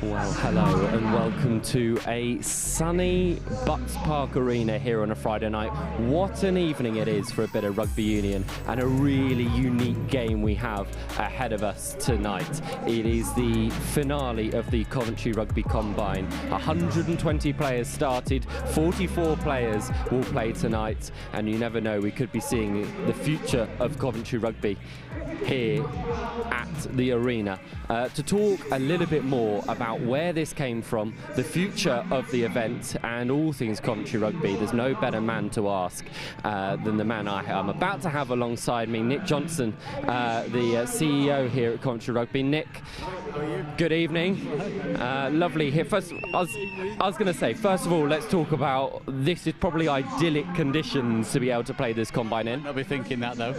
Well, hello and welcome to a sunny Butts Park Arena here on a Friday night. What an evening it is for a bit of rugby union, and a really unique game we have ahead of us tonight. It is the finale of the Coventry Rugby Combine. 120 players started, 44 players will play tonight, and you never know, we could be seeing the future of Coventry Rugby here at the arena. To talk a little bit more about where this came from, the future of the event, and all things Coventry Rugby, there's no better man to ask than the man I'm about to have alongside me, Nick Johnson, the CEO here at Coventry Rugby. Nick, good evening. Lovely here. First, I was going to say, first of all, let's talk about, this is probably idyllic conditions to be able to play this combine in. I'll be thinking that though.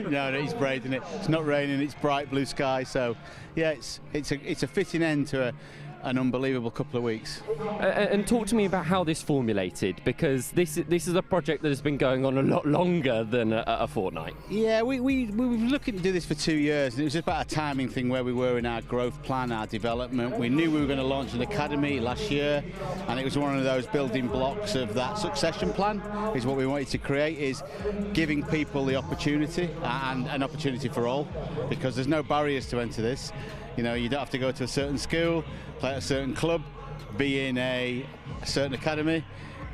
No, it's great, isn't it? It's not raining, it's bright blue sky, so yeah, it's a fitting end to an unbelievable couple of weeks. And talk to me about how this formulated, because this is a project that has been going on a lot longer than a fortnight. Yeah, we were looking to do this for 2 years, and it was just about a timing thing where we were in our growth plan, our development. We knew we were going to launch an academy last year, and it was one of those building blocks of that succession plan. Is what we wanted to create, is giving people the opportunity, and an opportunity for all, because there's no barriers to enter this. You know, you don't have to go to a certain school, play at a certain club, be in a certain academy.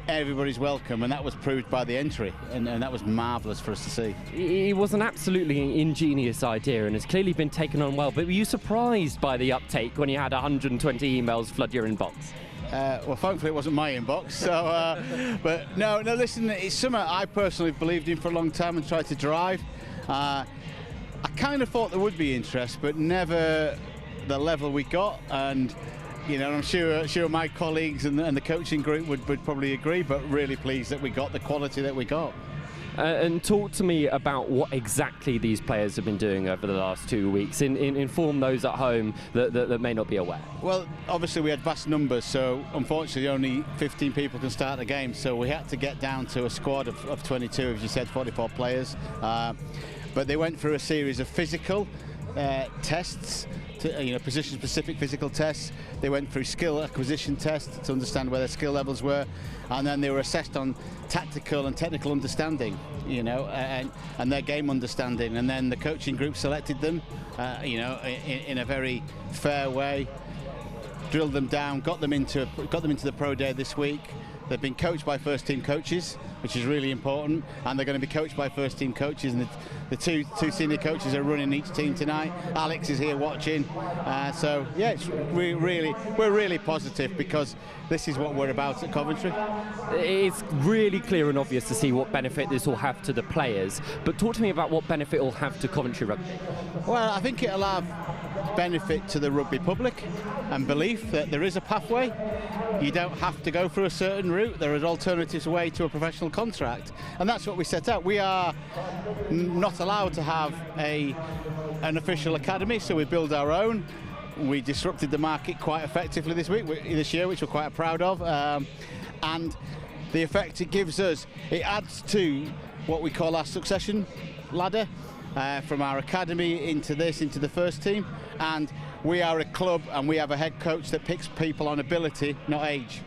Everybody's welcome, and that was proved by the entry, and that was marvellous for us to see. It was an absolutely ingenious idea, and it's clearly been taken on well, but were you surprised by the uptake when you had 120 emails flood your inbox? Well, thankfully it wasn't my inbox, so, but no, listen, it's something I personally believed in for a long time and tried to drive. I kind of thought there would be interest, but never the level we got, and you know, I'm sure my colleagues and the coaching group would probably agree, but really pleased that we got the quality that we got. And talk to me about what exactly these players have been doing over the last 2 weeks. Inform those at home that may not be aware. Well, obviously we had vast numbers, so unfortunately only 15 people can start the game, so we had to get down to a squad of 22, as you said, 44 players. But they went through a series of physical tests, position-specific physical tests. They went through skill acquisition tests to understand where their skill levels were, and then they were assessed on tactical and technical understanding, you know, and their game understanding. And then the coaching group selected them, in a very fair way, drilled them down, got them into the pro day this week. They've been coached by first team coaches, which is really important, and they're going to be coached by first team coaches, and the two senior coaches are running each team tonight. Alex is here watching, so yeah, we're really positive, because this is what we're about at Coventry. It's really clear and obvious to see what benefit this will have to the players, but talk to me about what benefit it will have to Coventry Rugby. Well, I think it'll have benefit to the rugby public and belief that there is a pathway. You don't have to go through a certain route. There are alternatives way to a professional contract, and that's what we set out. We are not allowed to have an official academy, so we build our own. We disrupted the market quite effectively this year, which we're quite proud of, and the effect it gives us, it adds to what we call our succession ladder, from our academy into the first team. And we are a club, and we have a head coach that picks people on ability, not age.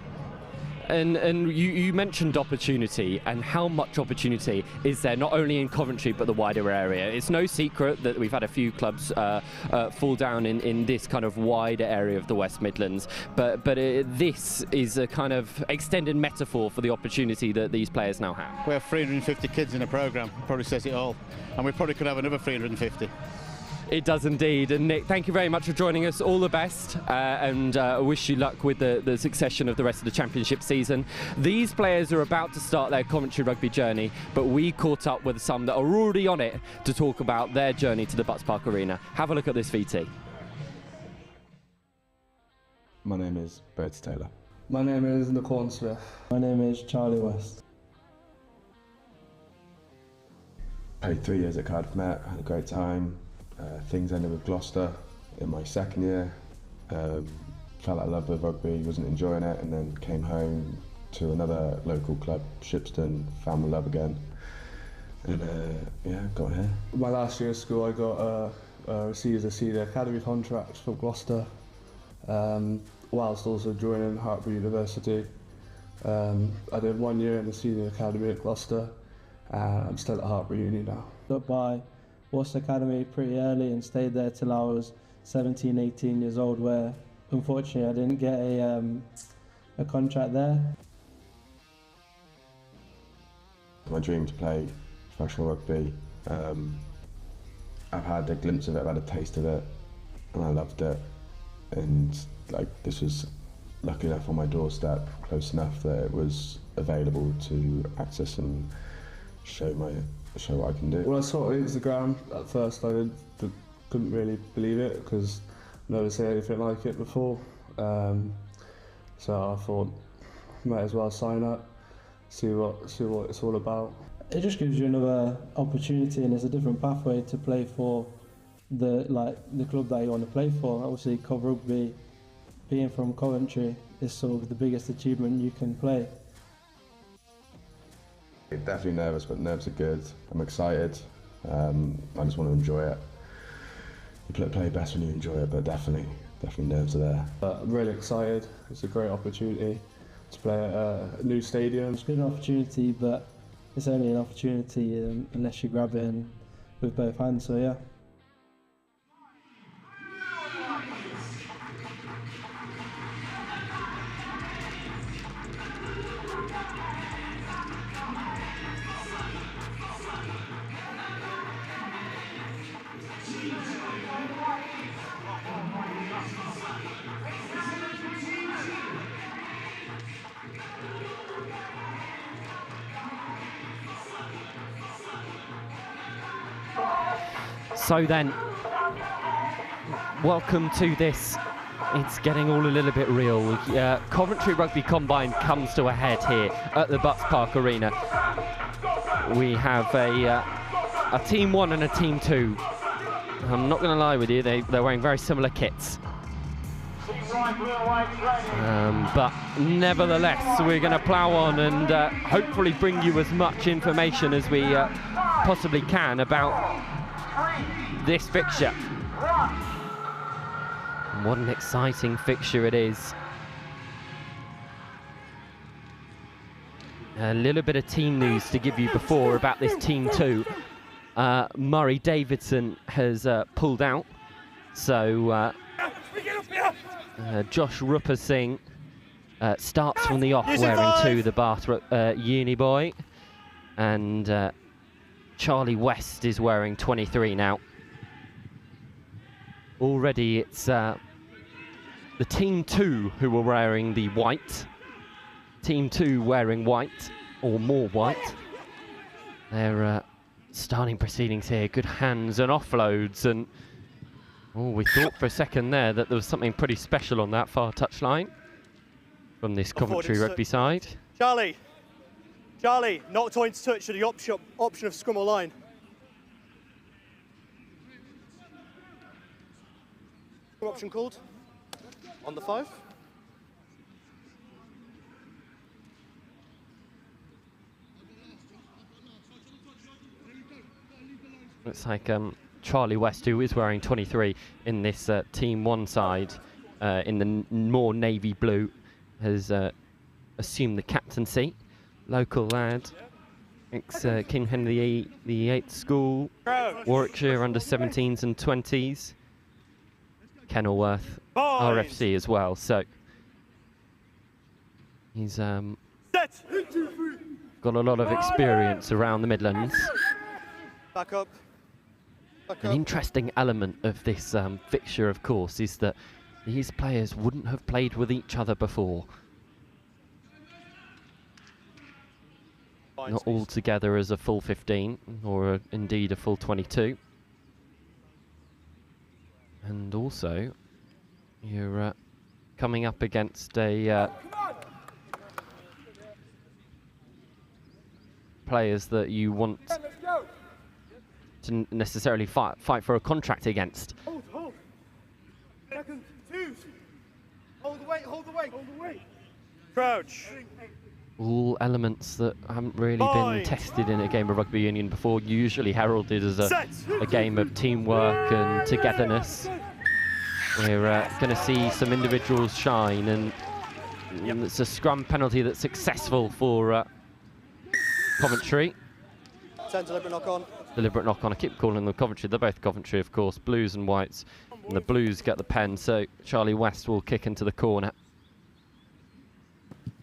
And you mentioned opportunity, and how much opportunity is there not only in Coventry but the wider area? It's no secret that we've had a few clubs fall down in this kind of wider area of the West Midlands, but this is a kind of extended metaphor for the opportunity that these players now have. We have 350 kids in a programme, probably says it all, and we probably could have another 350. It does indeed. And Nick, thank you very much for joining us. All the best, and I wish you luck with the succession of the rest of the championship season. These players are about to start their Coventry Rugby journey, but we caught up with some that are already on it to talk about their journey to the Butts Park Arena. Have a look at this VT. My name is Bert Taylor. My name is Nicole Smith. My name is Charlie West. Played 3 years at Cardiff Met, had a great time. Things ended with Gloucester in my second year. Fell out of love with rugby, wasn't enjoying it, and then came home to another local club, Shipston, found my love again, and got here. My last year of school, I got received a senior academy contract from Gloucester, whilst also joining Hartpury University. I did 1 year in the senior academy at Gloucester, and I'm still at Hartpury Uni now. Got by Worcester Academy pretty early and stayed there till I was 17, 18 years old, where unfortunately I didn't get a contract there. My dream to play professional rugby. I've had a glimpse of it, I've had a taste of it, and I loved it. And like, this was lucky enough on my doorstep, close enough that it was available to access and show what I can do. When I saw it on Instagram, at first I couldn't really believe it because I've never seen anything like it before. So I thought, might as well sign up, see what it's all about. It just gives you another opportunity, and it's a different pathway to play for the club that you want to play for. Obviously, Cov Rugby, being from Coventry, is sort of the biggest achievement you can play. Definitely nervous, but nerves are good. I'm excited. I just want to enjoy it. You play best when you enjoy it, but definitely nerves are there. I'm really excited. It's a great opportunity to play at a new stadium. It's been an opportunity, but it's only an opportunity unless you grab it with both hands, so yeah. So then, welcome to this. It's getting all a little bit real. Coventry Rugby Combine comes to a head here at the Butts Park Arena. We have a Team 1 and a Team 2. I'm not going to lie with you, they're wearing very similar kits. But nevertheless, we're going to plough on and hopefully bring you as much information as we possibly can about this fixture. What an exciting fixture it is. A little bit of team news to give you before about this Team 2. Murray Davidson has pulled out, so Josh Rupa Singh starts from the off wearing 2, the Bath uni boy, and Charlie West is wearing 23 now. Already it's the Team 2 who are wearing the white. Team 2 wearing white, or more white. They're starting proceedings here. Good hands and offloads, and oh, we thought for a second there that there was something pretty special on that far touchline from this Coventry Rugby side. Charlie, not going to touch the option of scrum or line. Option called on the 5. Looks like Charlie West, who is wearing 23 in this Team 1 side, in the more navy blue, has assumed the captaincy. Local lad, ex-King Henry VIII school, Warwickshire under 17s and 20s. Kenilworth RFC as well, so he's got a lot of experience around the Midlands. Back up. An interesting element of this fixture, of course, is that these players wouldn't have played with each other before. Not all together as a full 15, or indeed a full 22. And also, you're coming up against a players that you want to necessarily fight for a contract against. Hold. Second, 2. Hold the weight. Crouch. All elements that haven't really been tested in a game of rugby union before, usually heralded as a game of teamwork and togetherness. We're going to see some individuals shine, and it's a scrum penalty that's successful for Coventry. 10 deliberate knock on. Deliberate knock on. I keep calling them Coventry. They're both Coventry, of course. Blues and whites. And the Blues get the pen, so Charlie West will kick into the corner.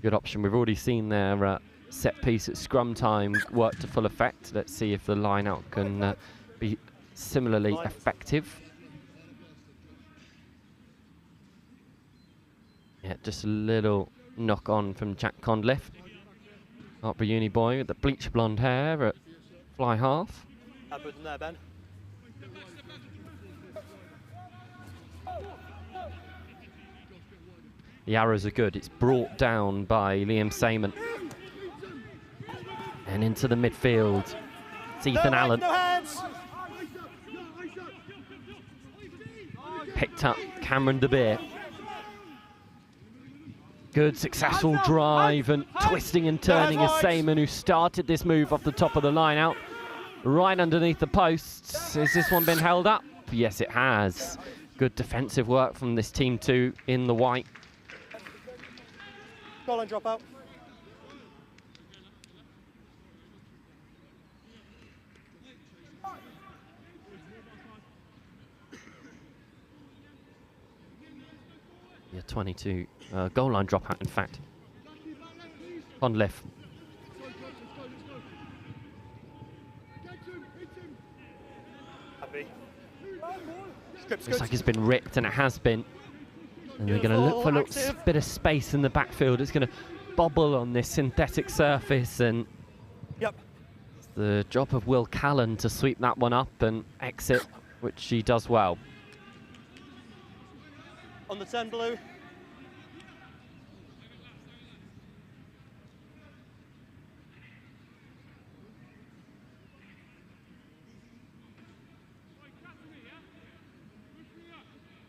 Good option. We've already seen their set piece at scrum time work to full effect. Let's see if the line out can be similarly effective. Yeah, just a little knock on from Jack Condliffe. Hartpury Uni boy with the bleach blonde hair at fly half. Put them there, Ben. The arrows are good. It's brought down by Liam Seaman. And into the midfield. It's Ethan Allen. No hands. Picked up Cameron De Beer. Good successful drive and twisting and turning as Seaman, who started this move off the top of the line out. Right underneath the posts. Has this one been held up? Yes, it has. Good defensive work from this team 2 in the white. Goal line drop out. Yeah, 22 goal line dropout, in fact. Condliffe. Happy. Looks like it's been ripped, and it has been. And they're going to look for a little bit of space in the backfield. It's going to bobble on this synthetic surface, and it's the job of Will Callan to sweep that one up and exit, which he does well. On the 10 blue.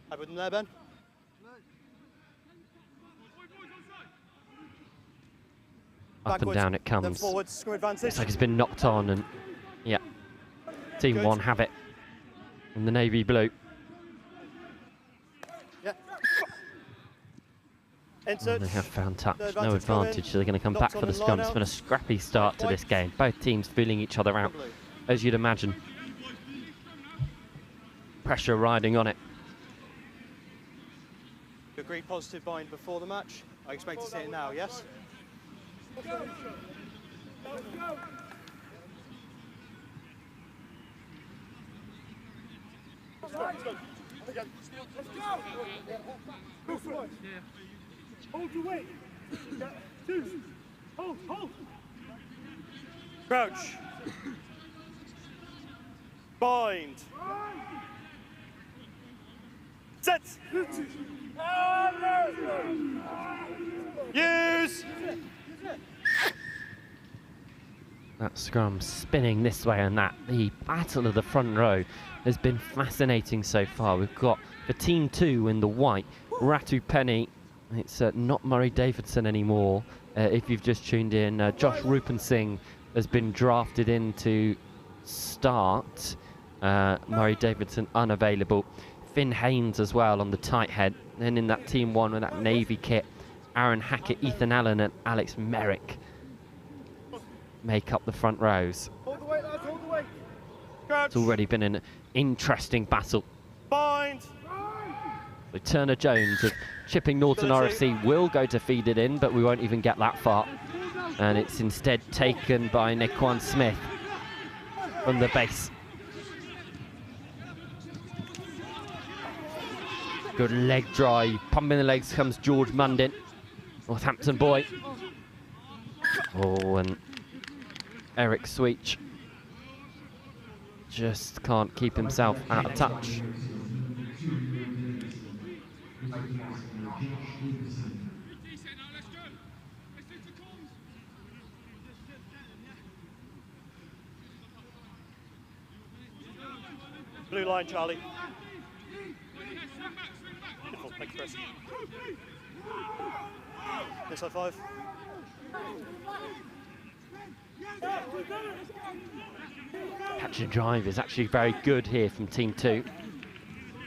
I put them there, Ben. Up and down it comes. Then forwards, scrum advantage. Looks like it's been knocked on, and yeah, Team 1 have it in the navy blue. Yeah. And they have found touch, no advantage, so they're going to come back for the scrum. It's been a scrappy start to this game. Both teams feeling each other out, as you'd imagine. Pressure riding on it. You agreed positive bind before the match. I expect to see it now, yes? Hold your weight. Two. Hold. Crouch. Bind. Set. Use. That scrum spinning this way and that. The battle of the front row has been fascinating so far. We've got the Team 2 in the white, Ratu Penny. It's not Murray Davidson anymore. If you've just tuned in, Josh Rupen Singh has been drafted in to start. Murray Davidson unavailable. Finn Haynes as well on the tight head. Then in that Team 1 with that navy kit, Aaron Hackett, Ethan Allen and Alex Merrick make up the front rows. Hold the weight, lads, hold the weight. It's already been an interesting battle. Bind. So Turner Jones of Chipping Norton RFC will go to feed it in, but we won't even get that far. And it's instead taken by Naquan Smith from the base. Good leg drive. Pumping the legs comes George Mundin, Northampton boy. Oh, and Eric Sweech just can't keep himself out of touch. Blue line, Charlie. Beautiful, thank you, Chris. This side 5. Catch and drive is actually very good here from Team 2.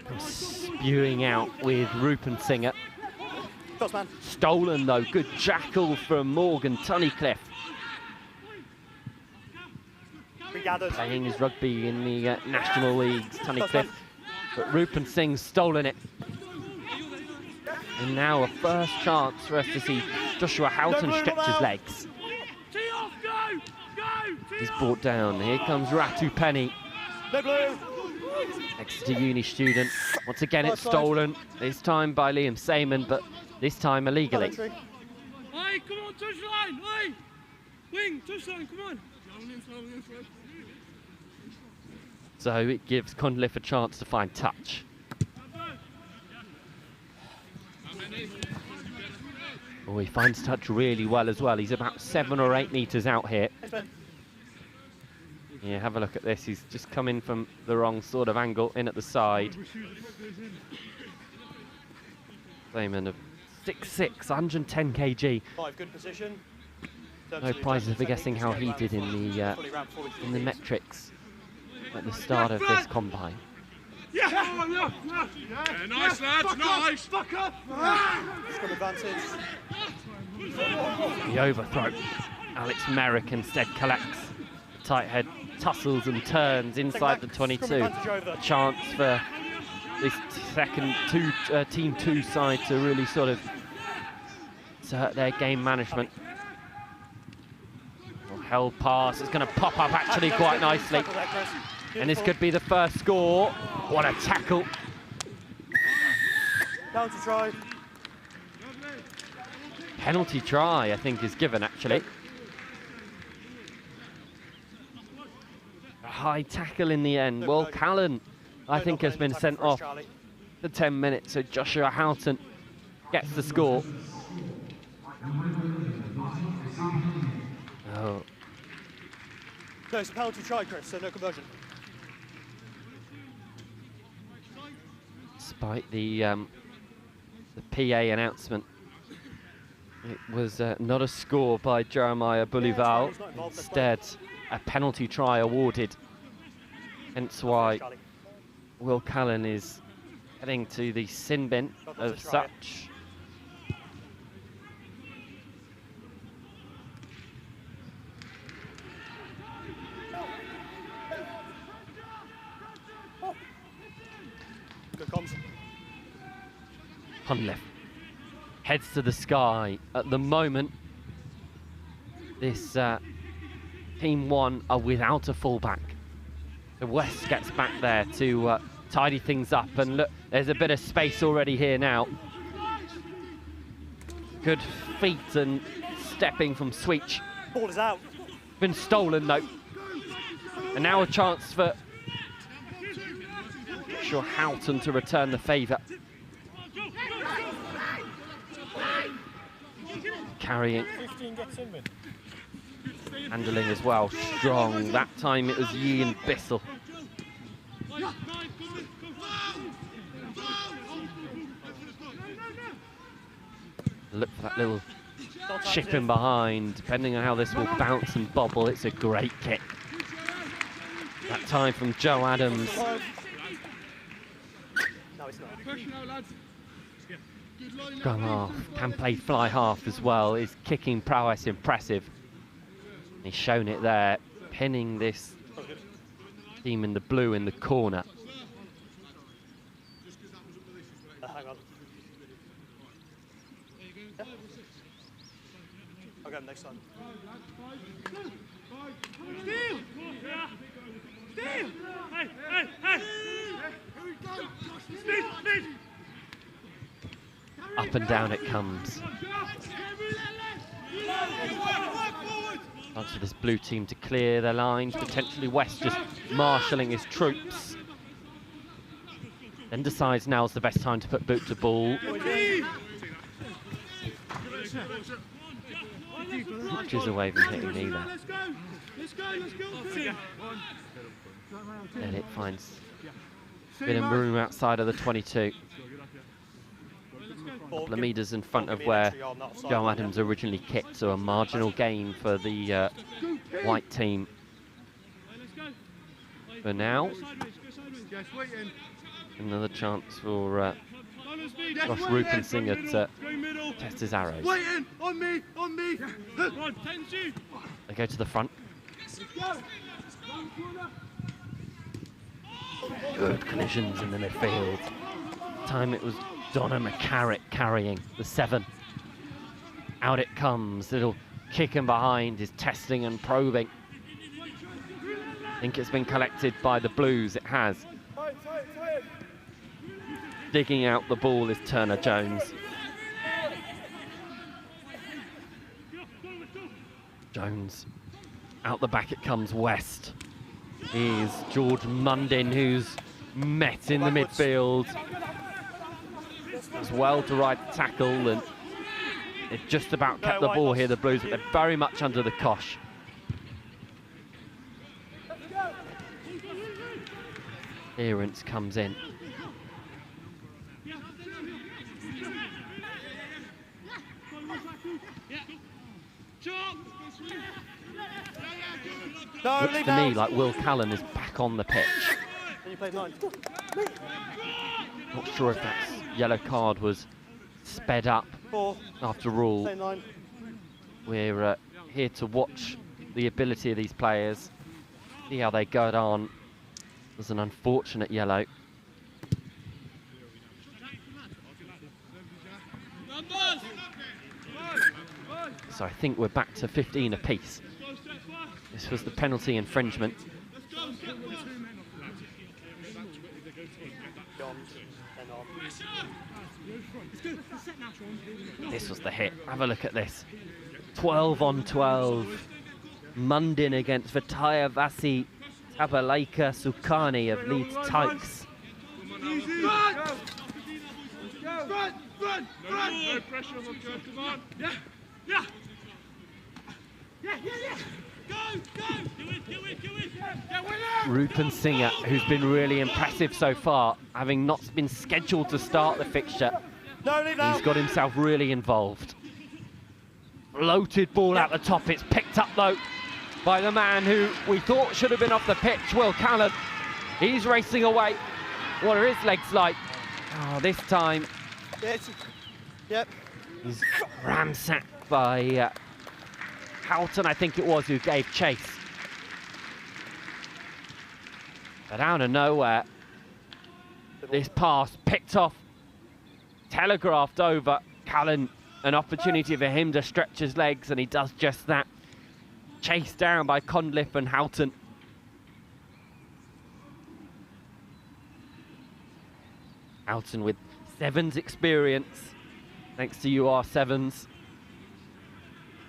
Comes spewing out with Rupert Singer. Cross man. Stolen though, good jackal from Morgan Tunnicliffe. Regathered. Playing his rugby in the National Leagues, Tunnicliffe. But Rupert Singh's stolen it. And now a first chance for us to see Joshua Houghton stretch his legs. He's brought down. Here comes Ratu Penny. No blue. Exeter Uni student. Once again it's stolen. This time by Liam Seaman, but this time illegally. Hey, come on, touch line. Hey, wing, touch line, come on. So it gives Cunliffe a chance to find touch. Oh, he finds touch really well as well. He's about 7 or 8 metres out here. Yeah, have a look at this. He's just come in from the wrong sort of angle, in at the side. Seaman of 6'6", 110 kg. Good position. No prizes for guessing how he did in the metrics at the start of this combine. Yeah, nice lads, nice. Scrum advantage. The overthrow. Alex Merrick instead collects. Tight head tussles and turns inside the 22. A chance for this second Team 2 side to really sort of assert their game management. Held pass, it's going to pop up actually quite nicely. And this could be the first score. What a tackle. Down to try. Penalty try, I think, is given actually. A high tackle in the end. Well, Callan, I think, has been sent off for 10 minutes, so Joshua Houghton gets the score. Oh. No, it's a penalty try, Chris, so no conversion. Despite the PA announcement, it was not a score by Jeremiah Boulival. Instead, a penalty try awarded. Hence why Will Callan is heading to the sin bin of such. Cunliffe heads to the sky. At the moment, this Team 1 are without a fullback. So West gets back there to tidy things up, and look, there's a bit of space already here now. Good feet and stepping from Sweech. Ball is out. Been stolen though. And now a chance for Houghton to return the favour. Carrying, handling as well, strong. That time it was Ian Bissell. Look for that little chip in behind. Depending on how this will bounce and bobble, it's a great kick. That time from Joe Adams. Gone half, can play fly half as well. His kicking prowess impressive. He's shown it there, pinning this team in the blue in the corner. Hang on. I'll get him next time. Steal! Steal! Hey, hey, hey! Here we go! Speed! Up and down it comes. Chance for this blue team to clear their lines. Potentially West just marshalling his troops. Then decides now's the best time to put boot to ball. Inches away from hitting either. And it finds a bit of room outside of the 22. A couple of metres in front of where Joe Adams originally kicked, so a marginal gain for the white team. For now, Another chance for Josh Rupensinger to test his arrows. Waiting on me, on me. Right, They go to the front. Good collisions in the midfield. Time it was Donna McCarrick carrying the 7. Out it comes. Little kick in behind is testing and probing. I think it's been collected by the Blues. It has. Digging out the ball is Turner Jones. Jones. Out the back it comes West. Is George Mundin, who's met in the midfield. As well to ride the tackle, and it just about kept the ball here, the Blues, but they're very much under the cosh. Clearance comes in. Looks to me like Will Callan is back on the pitch. Can you play 9? Not sure if that yellow card was sped up. 4. After all, Play 9. we're here to watch the ability of these players, see how they go on. It was an unfortunate yellow. So I think we're back to 15 apiece. This was the penalty infringement. This was the hit. Have a look at this. 12 on 12. Mundin against Vitaya Vasi Tabalaika Sukani of Leeds Tykes. Run! No pressure on the go, come on. Yeah. Go! Do it. Yeah, Rupensinger, who's been really impressive so far, having not been scheduled to start the fixture. He's got himself really involved. Floated ball out the top. It's picked up though by the man who we thought should have been off the pitch, Will Callan. He's racing away. What are his legs like? Oh, this time he's ransacked by Houghton, I think it was, who gave chase. But out of nowhere, this pass picked off, telegraphed over. Callan, an opportunity for him to stretch his legs, and he does just that. Chased down by Conliffe and Houghton. Houghton with 7's experience, thanks to UR7's.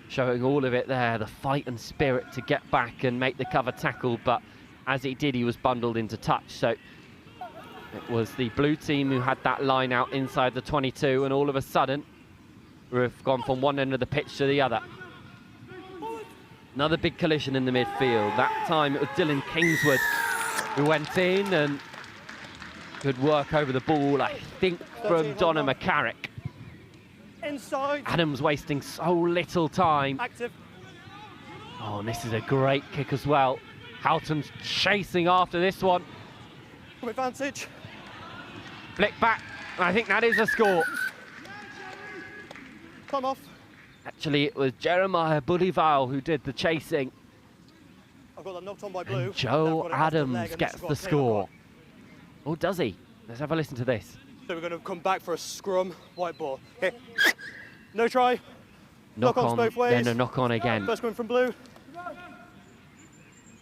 Showing all of it there, the fight and spirit to get back and make the cover tackle, but as he did, he was bundled into touch. So it was the blue team who had that line out inside the 22, and all of a sudden, we've gone from one end of the pitch to the other. Another big collision in the midfield. That time it was Dylan Kingswood who went in, and good work over the ball, I think, from Donna McCarrick. Inside. Adams wasting so little time. Active. Oh, and this is a great kick as well. Houghton's chasing after this one. Advantage. Flick back, and I think that is a score. Come off. Actually, it was Jeremiah Budival who did the chasing. I've got that knocked on by blue. And Joe Adams gets the score. Or does he? Let's have a listen to this. So we're going to come back for a scrum, white ball. Here. No try. Knock Knock-ons on, both ways. then a knock on again. First one from blue.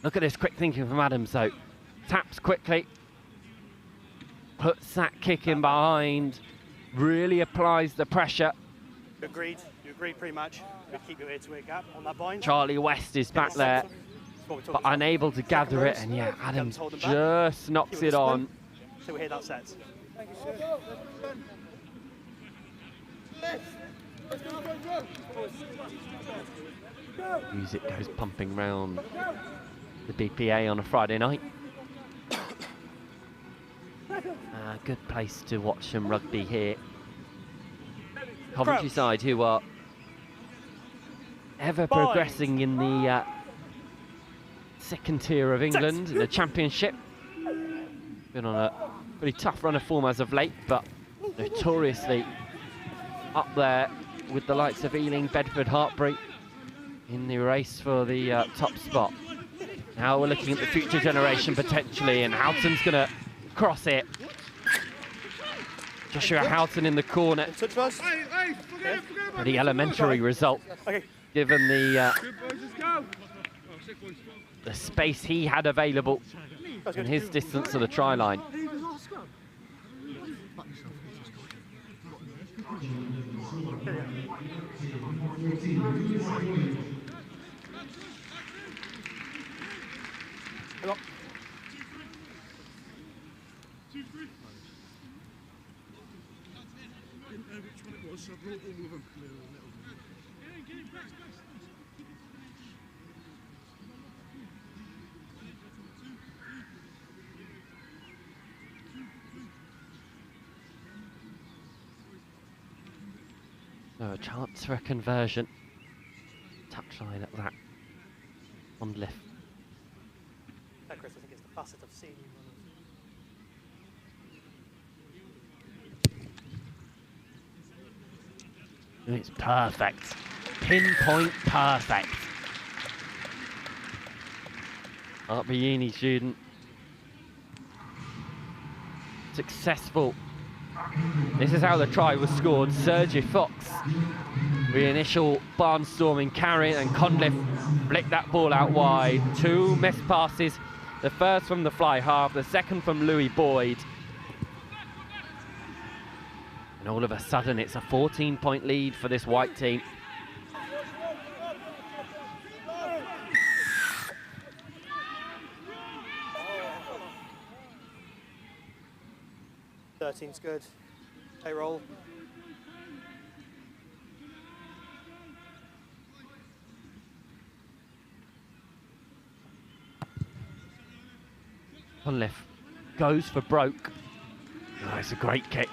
Look at this quick thinking from Adams though. Taps quickly. Puts that kick in behind. Really applies the pressure. You agreed pre-match. You keep your ear-to-ear gap on that bind. Charlie West is back there, but unable to gather it, and yeah, Adams just knocks it on. So we hear that set. Music goes pumping round the BPA on a Friday night. Good place to watch some rugby here. Coventry side, who are ever progressing in the second tier of England, in the Championship. Been on a Pretty tough run of form as of late, but notoriously up there with the likes of Ealing, Bedford, Hartbury in the race for the top spot. Now we're looking at the future generation potentially, and Houghton's going to cross it. Joshua Houghton in the corner. Pretty elementary result, given the space he had available and his distance to the try line. So a chance for a conversion. Touchline at that on lift. Chris, I think it's the fastest I've seen you run. It's perfect. Pinpoint perfect. Hartbury Uni student. Successful. This is how the try was scored. Sergi Fox, the initial barnstorming carry, and Conliffe flicked that ball out wide. Two missed passes. The first from the fly half, the second from Louis Boyd. And all of a sudden, it's a 14-point lead for this white team. Team's good. They roll. Conliffe goes for broke. Oh, it's a great kick.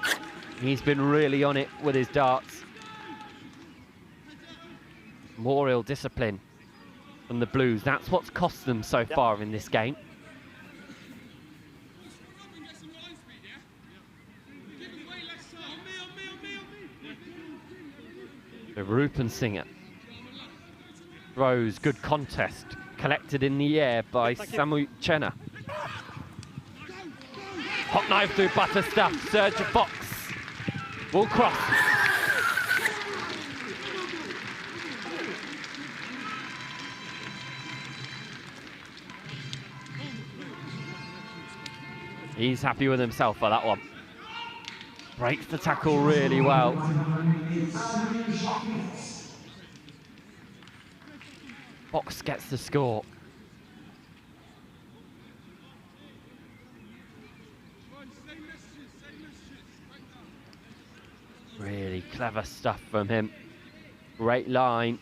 He's been really on it with his darts. More ill discipline from the Blues. That's what's cost them so far in this game. The Rupensinger throws, good contest, collected in the air by Samu Chenna. Hot knife through butter stuff, Sergi Fox, ball cross. He's happy with himself for that one. Breaks the tackle really well. Fox gets the score. Really clever stuff from him. Great line.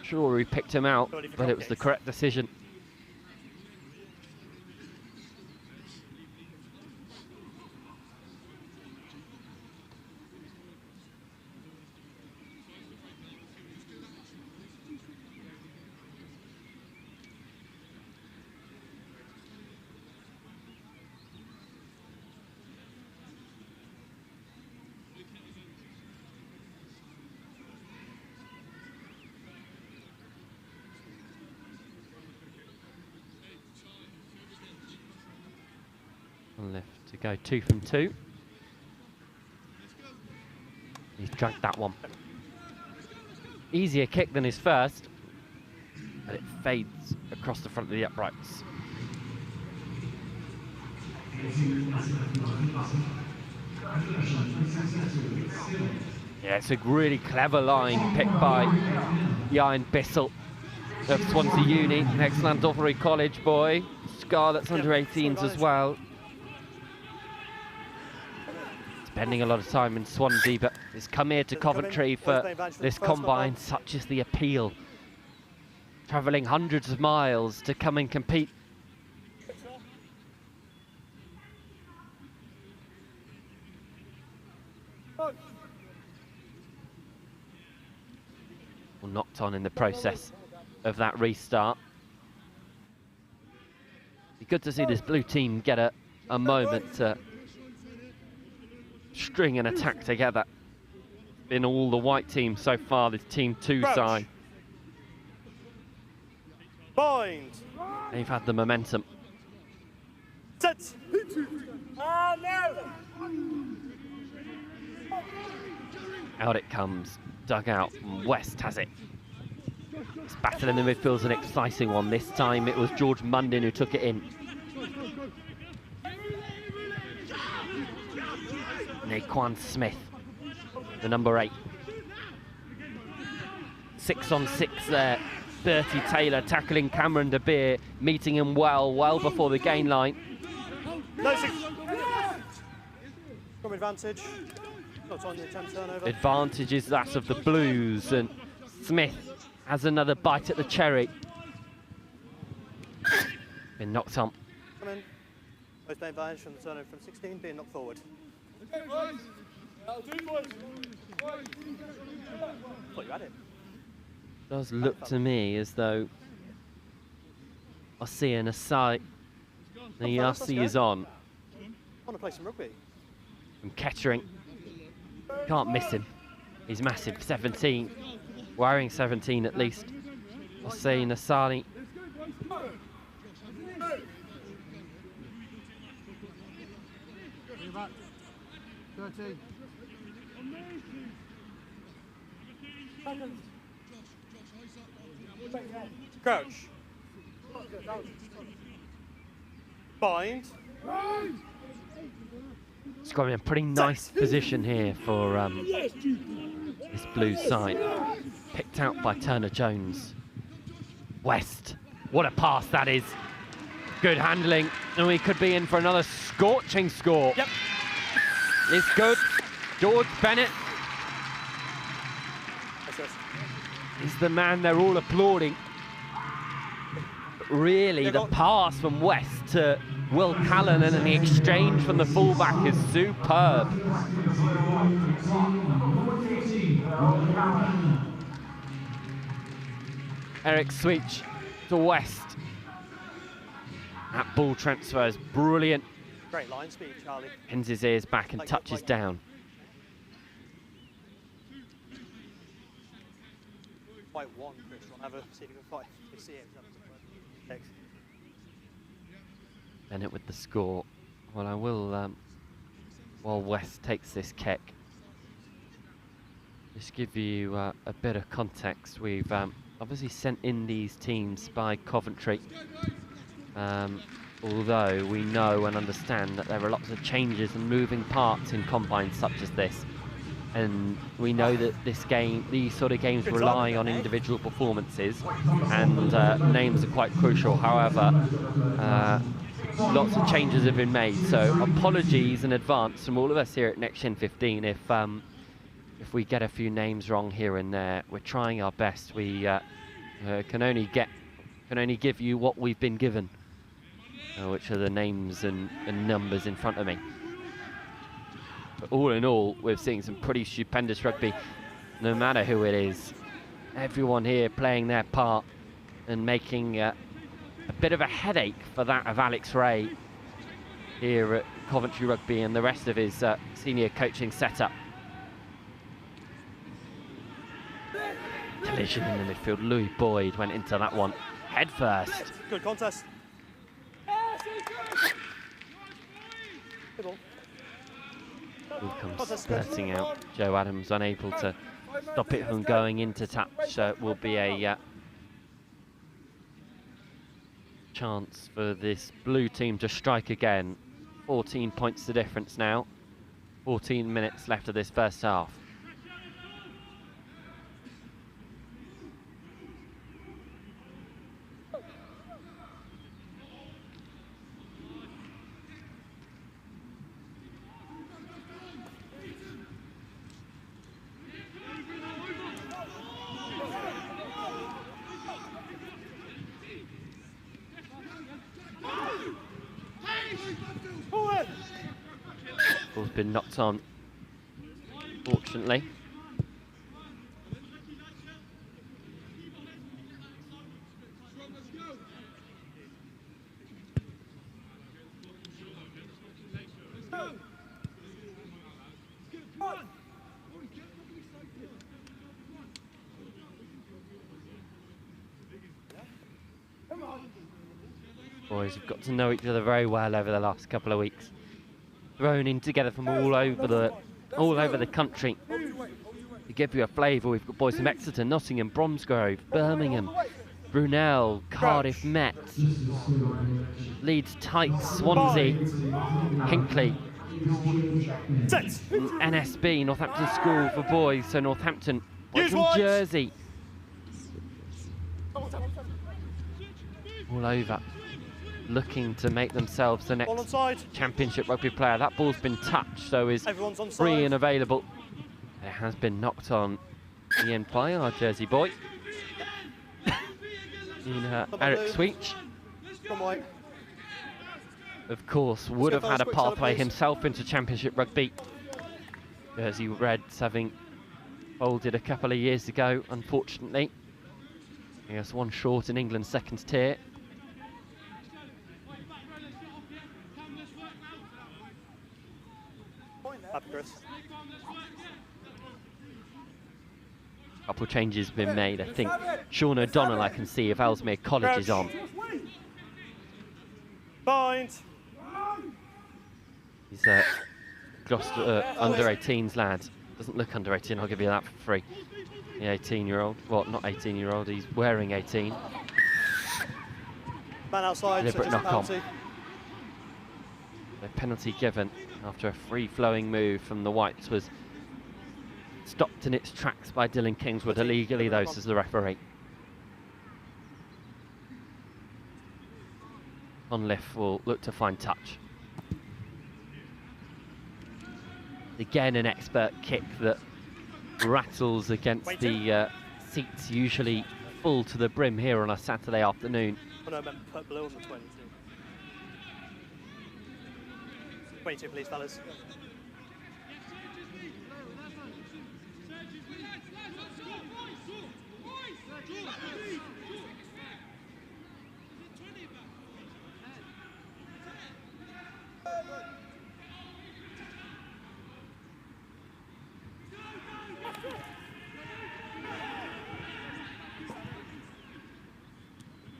Sure, he picked him out, but it was the correct decision. Left to go 2 from 2. He's dragged that one. Easier kick than his first, but it fades across the front of the uprights. Yeah, it's a really clever line picked by Jan Bissell of Swansea Uni, next Llandovery College boy. Scarlet's under 18s as well. Spending a lot of time in Swansea, but he's come here to Coventry for this combine. Such is the appeal. Travelling hundreds of miles to come and compete. Well, knocked on in the process of that restart. Be good to see this blue team get a moment to string an attack together. Been all the white team so far, this Team 2 Crouch. side. Bind. They've had the momentum. Set. Out it comes, dug out, and West has it. This battle in the midfield is an exciting one. This time it was George Mundin who took it in. Naquan Smith, the number 8. 6 on 6 there. 30 Taylor tackling Cameron De Beer, meeting him well before the gain line. No, 6. From advantage. Not on the attempt turnover. Advantage is that of the Blues, and Smith has another bite at the cherry. Been knocked on. Come in. Both the advantage from the turnover from 16 being knocked forward. Thought you had it. Does look to me as though I see an aside. The Yassi is on. Want to play some rugby? From Kettering. Can't miss him. He's massive. 17. Wearing 17 at least. Hossein Asani. Crouch. Bind. It's got in a pretty nice position here for this Blues side. Picked out by Turner Jones. West. What a pass that is. Good handling. And we could be in for another scorching score. Yep. It's good. George Bennett is the man they're all applauding. But really, the pass from West to Will Callanan and the exchange from the fullback is superb. Eric Sweech to West. That ball transfer is brilliant. Great line speed, Charlie. Pins his ears back and touches down. Fight one, Chris. We'll have a see if you can fight. You see him. Thanks. Bennett with the score. Well, I will, while West takes this kick, just give you a bit of context. We've obviously sent in these teams by Coventry, although we know and understand that there are lots of changes and moving parts in combines such as this. And we know that this game, these sort of games rely on individual performances, and names are quite crucial. However, lots of changes have been made, so apologies in advance from all of us here at NextGen15 if we get a few names wrong here and there. We're trying our best. We can only give you what we've been given, which are the names and numbers in front of me. But all in all, we're seeing some pretty stupendous rugby, no matter who it is. Everyone here playing their part and making a bit of a headache for that of Alex Ray here at Coventry Rugby and the rest of his senior coaching setup. Collision in the midfield. Louis Boyd went into that one head first. Good contest. Good ball. Ball comes skirting out. Joe Adams unable to stop it from going into touch, so it will be a chance for this blue team to strike again. 14 points the difference now. 14 minutes left of this first half. Ball's been knocked on, fortunately. Boys have got to know each other very well over the last couple of weeks. Thrown in together from all over the country. To give you a flavour, we've got boys from Exeter, Nottingham, Bromsgrove, Birmingham, Brunel, Cardiff, Met, Leeds, Tykes, Swansea, Hinckley, NSB, Northampton School for boys, so Northampton, boys from Jersey. All over, looking to make themselves the next Championship rugby player. That ball's been touched, so is free and available. It has been knocked on Ian by our Jersey boy. Eric Sweech, of course, would have had a pathway himself into Championship rugby. Jersey Reds having folded a couple of years ago, unfortunately. He has one short in England's second tier. Couple of changes have been made. I think Sean O'Donnell, I can see, if Ellesmere College is on. Bind. He's a Gloucester under 18s lad. Doesn't look under 18, I'll give you that for free. The 18-year-old, well, not 18-year-old, he's wearing 18. Man outside, deliberate so knock on. The penalty given after a free-flowing move from the Whites was stopped in its tracks by Dylan Kingswood, illegally though, says the referee. Conliffe will look to find touch. Again, an expert kick that rattles against the seats, usually full to the brim here on a Saturday afternoon. Oh no, I meant put blue on the 22. 22, please, fellas.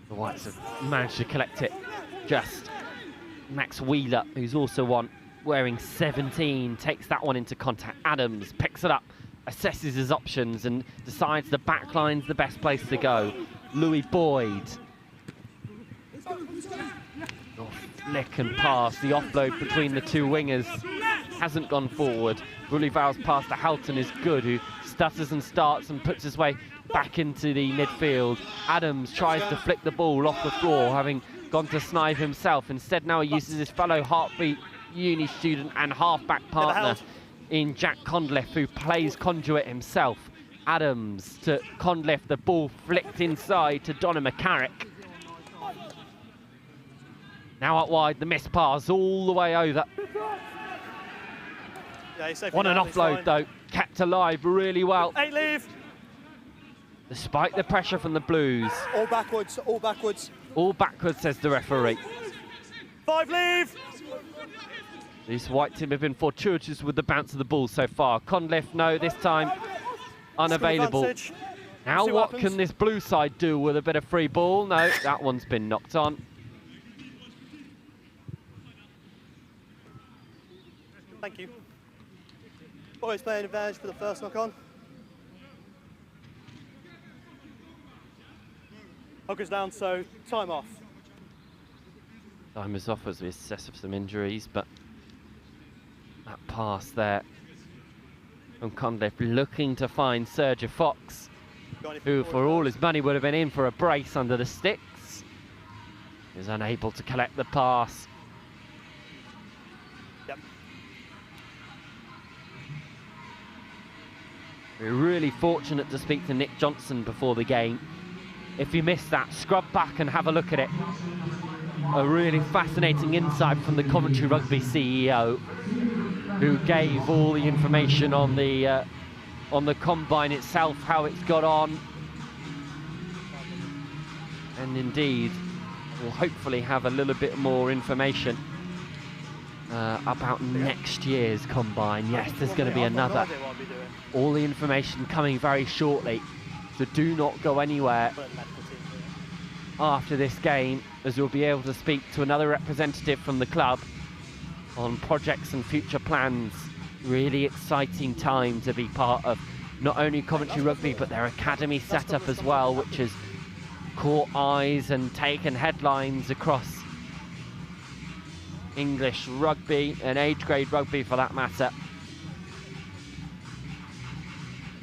The Whites have managed to collect it. Just Max Wheeler, who's also one, wearing 17, takes that one into contact. Adams picks it up, assesses his options and decides the back line's the best place to go. Louis Boyd. Flick and pass, the offload between the two wingers hasn't gone forward. Boulival's pass to Houghton is good, who stutters and starts and puts his way back into the midfield. Adams tries to flick the ball off the floor, having gone to snipe himself. Instead now he uses his fellow Heartbeat uni student and halfback partner in Jack Conliffe, who plays conduit himself. Adams to Conliffe, the ball flicked inside to Donna McCarrick. Now out wide, the missed pass all the way over. On an offload though, kept alive really well. 8 leave. Despite the pressure from the Blues. All backwards, all backwards. All backwards, says the referee. 5 leave. These White team have been fortuitous with the bounce of the ball so far. Conliffe, no, this time unavailable. Now what can this Blue side do with a bit of free ball? No, that one's been knocked on. Thank you. Boys playing advantage for the first knock on. Hooker's down, so time off. Time is off as we assess of some injuries, but that pass there from Conliffe looking to find Sergio Fox, who for all his money would have been in for a brace under the sticks. Is unable to collect the pass. Yep. We're really fortunate to speak to Nick Johnson before the game. If you missed that, scrub back and have a look at it. A really fascinating insight from the Coventry Rugby CEO, who gave all the information on the combine itself, how it's got on, and indeed we'll hopefully have a little bit more information about next year's combine. Yes, there's going to be another. All the information coming very shortly, so do not go anywhere. after this game, as we'll be able to speak to another representative from the club on projects and future plans. Really exciting time to be part of not only Coventry Rugby, but their academy setup as well, which has caught eyes and taken headlines across English rugby and age grade rugby for that matter.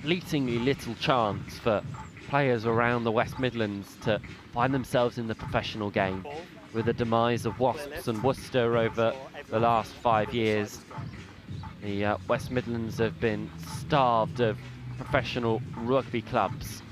Fleetingly little chance for players around the West Midlands to find themselves in the professional game, with the demise of Wasps and Worcester over the last 5 years. The West Midlands have been starved of professional rugby clubs.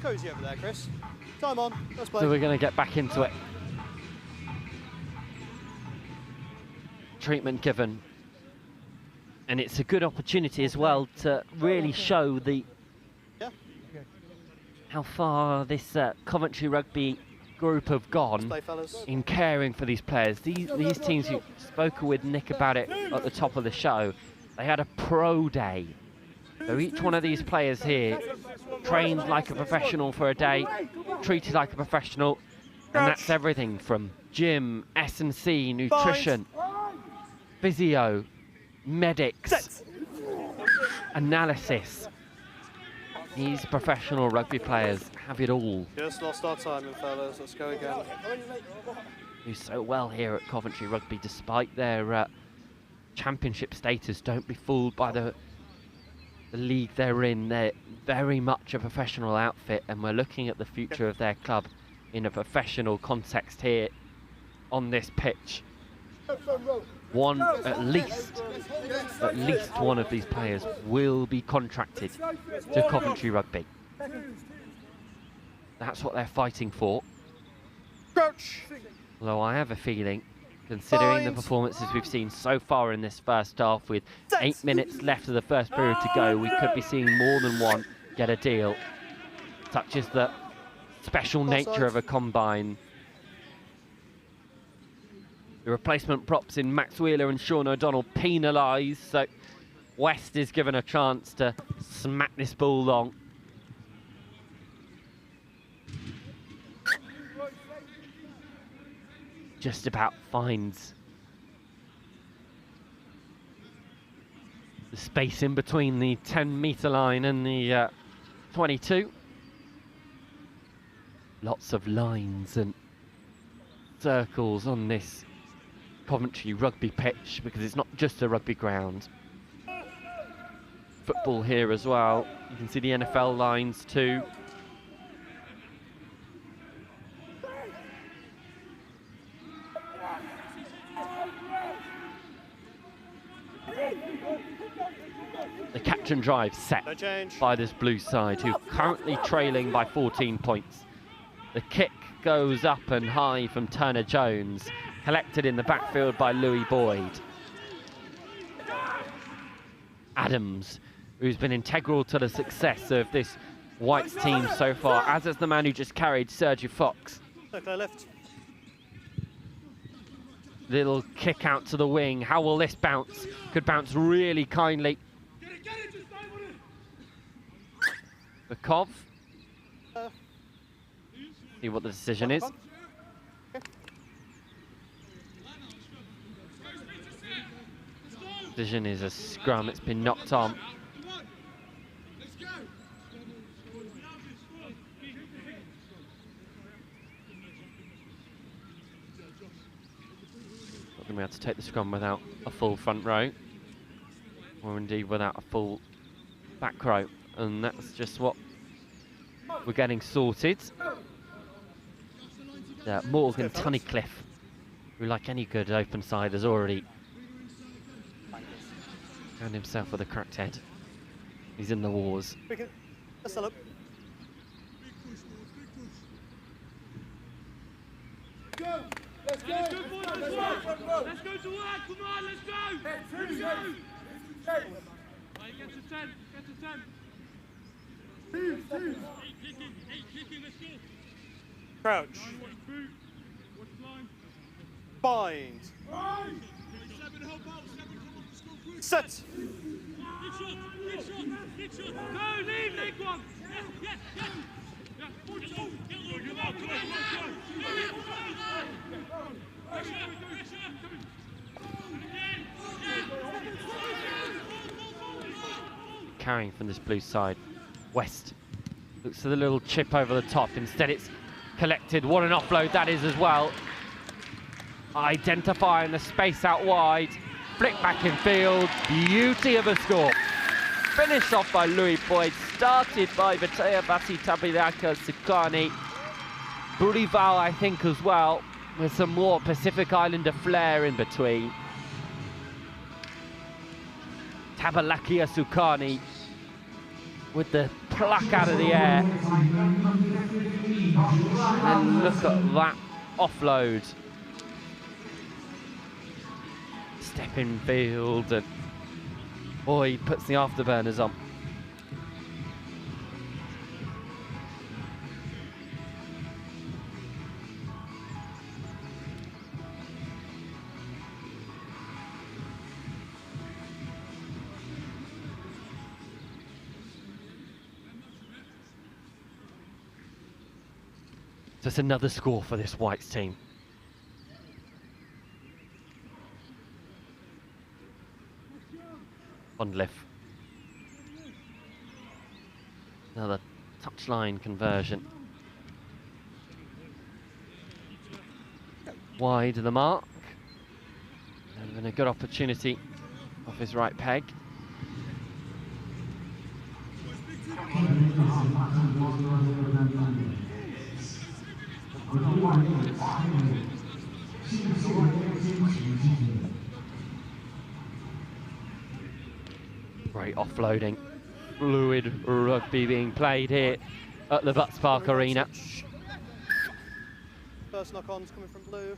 Cozy over there, Chris. Time on. Let's play. So we're going to get back into it. Treatment given. And it's a good opportunity as well to really show how far this Coventry Rugby group have gone in caring for these players. These teams, you spoke with Nick about it at the top of the show, they had a pro day. So each one of these players here trained like a professional for a day, treated like a professional, and that's everything from gym, S&C, nutrition, physio, medics, analysis. These professional rugby players have it all. Just lost our timing, fellas. Let's go again. Do so well here at Coventry Rugby despite their championship status. Don't be fooled by the league they're in. They're very much a professional outfit, and we're looking at the future of their club in a professional context here on this pitch. At least one of these players will be contracted to Coventry Rugby. That's what they're fighting for. Although I have a feeling, considering the performances we've seen so far in this first half, with 8 minutes left of the first period to go, we could be seeing more than one get a deal. Such is the special nature of a combine. The replacement props in Max Wheeler and Sean O'Donnell penalised, so West is given a chance to smack this ball long. Just about finds the space in between the 10-metre line and the 22. Lots of lines and circles on this Coventry Rugby pitch, because it's not just a rugby ground. Football here as well. You can see the NFL lines too. The catch and drive set by this blue side, who are currently trailing by 14 points. The kick goes up and high from Turner Jones, collected in the backfield by Louis Boyd. Adams, who's been integral to the success of this Whites team so far, as is the man who just carried Sergio Fox. Left. Little kick out to the wing. How will this bounce? Could bounce really kindly. For Cov. See what the decision is. Decision is a scrum. It's been knocked on. Not going to be able to take the scrum without a full front row, or indeed without a full back row, and that's just what we're getting sorted. Morgan Tunnicliffe, who, like any good open side, has already found himself with a cracked head. He's in the wars. Let's up. Let's go to work, come on, let's go! Let's go! Right, get to 10, get to 10. Kicking, let's go. Crouch. Bind. Set. No, leave, leg one. Yes. Carrying from this blue side. West looks for the little chip over the top. Instead it's collected. What an offload that is as well. Identifying the space out wide. Flick back in field. Beauty of a score. Finished off by Louis Boyd. Started by Batea Basi Tabilaka Sukani. Burival, I think, as well, with some more Pacific Islander flair in between. Tabalakia Sukani with the pluck out of the air. And look at that offload. Step in field, and boy, he puts the afterburners on. Just another score for this Whites team. Fondliff. Another touchline conversion. Wide of the mark. And a good opportunity off his right peg. Great offloading. Fluid rugby being played here at the Butts Park Arena. First knock-ons coming from blue.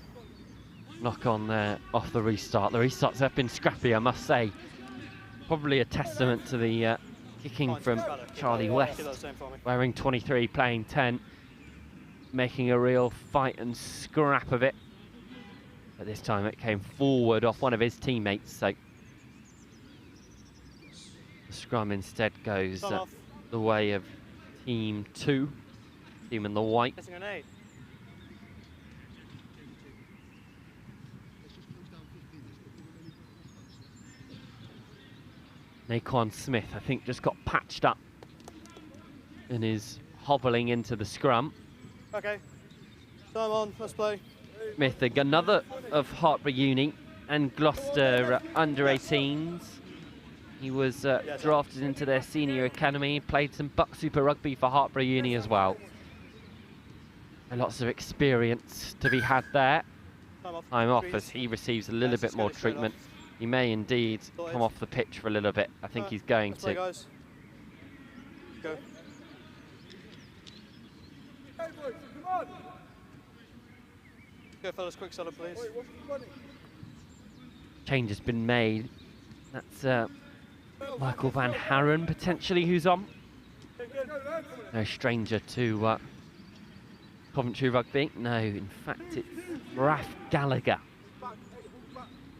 Knock on there off the restart. The restarts have been scrappy, I must say. Probably a testament to the kicking from Charlie West. Wearing 23, playing 10. Making a real fight and scrap of it. But this time it came forward off one of his teammates, so the scrum instead goes the way of team 2, team in the white. Naquan Smith, I think, just got patched up and is hobbling into the scrum. Okay, time on, let's play. Smith, another of Hartpury Uni and Gloucester under 18s. He was drafted into their senior academy, played some Buck Super Rugby for Hartpury Uni as well. And lots of experience to be had there. Time off as he receives a little bit more treatment. He may indeed come off the pitch for a little bit. I think he's going to. Guys. Go. Go, fellas, quick setup, please. Change has been made. That's Michael Van Haren, potentially, who's on. No stranger to Coventry Rugby. No, in fact, it's Raf Gallagher.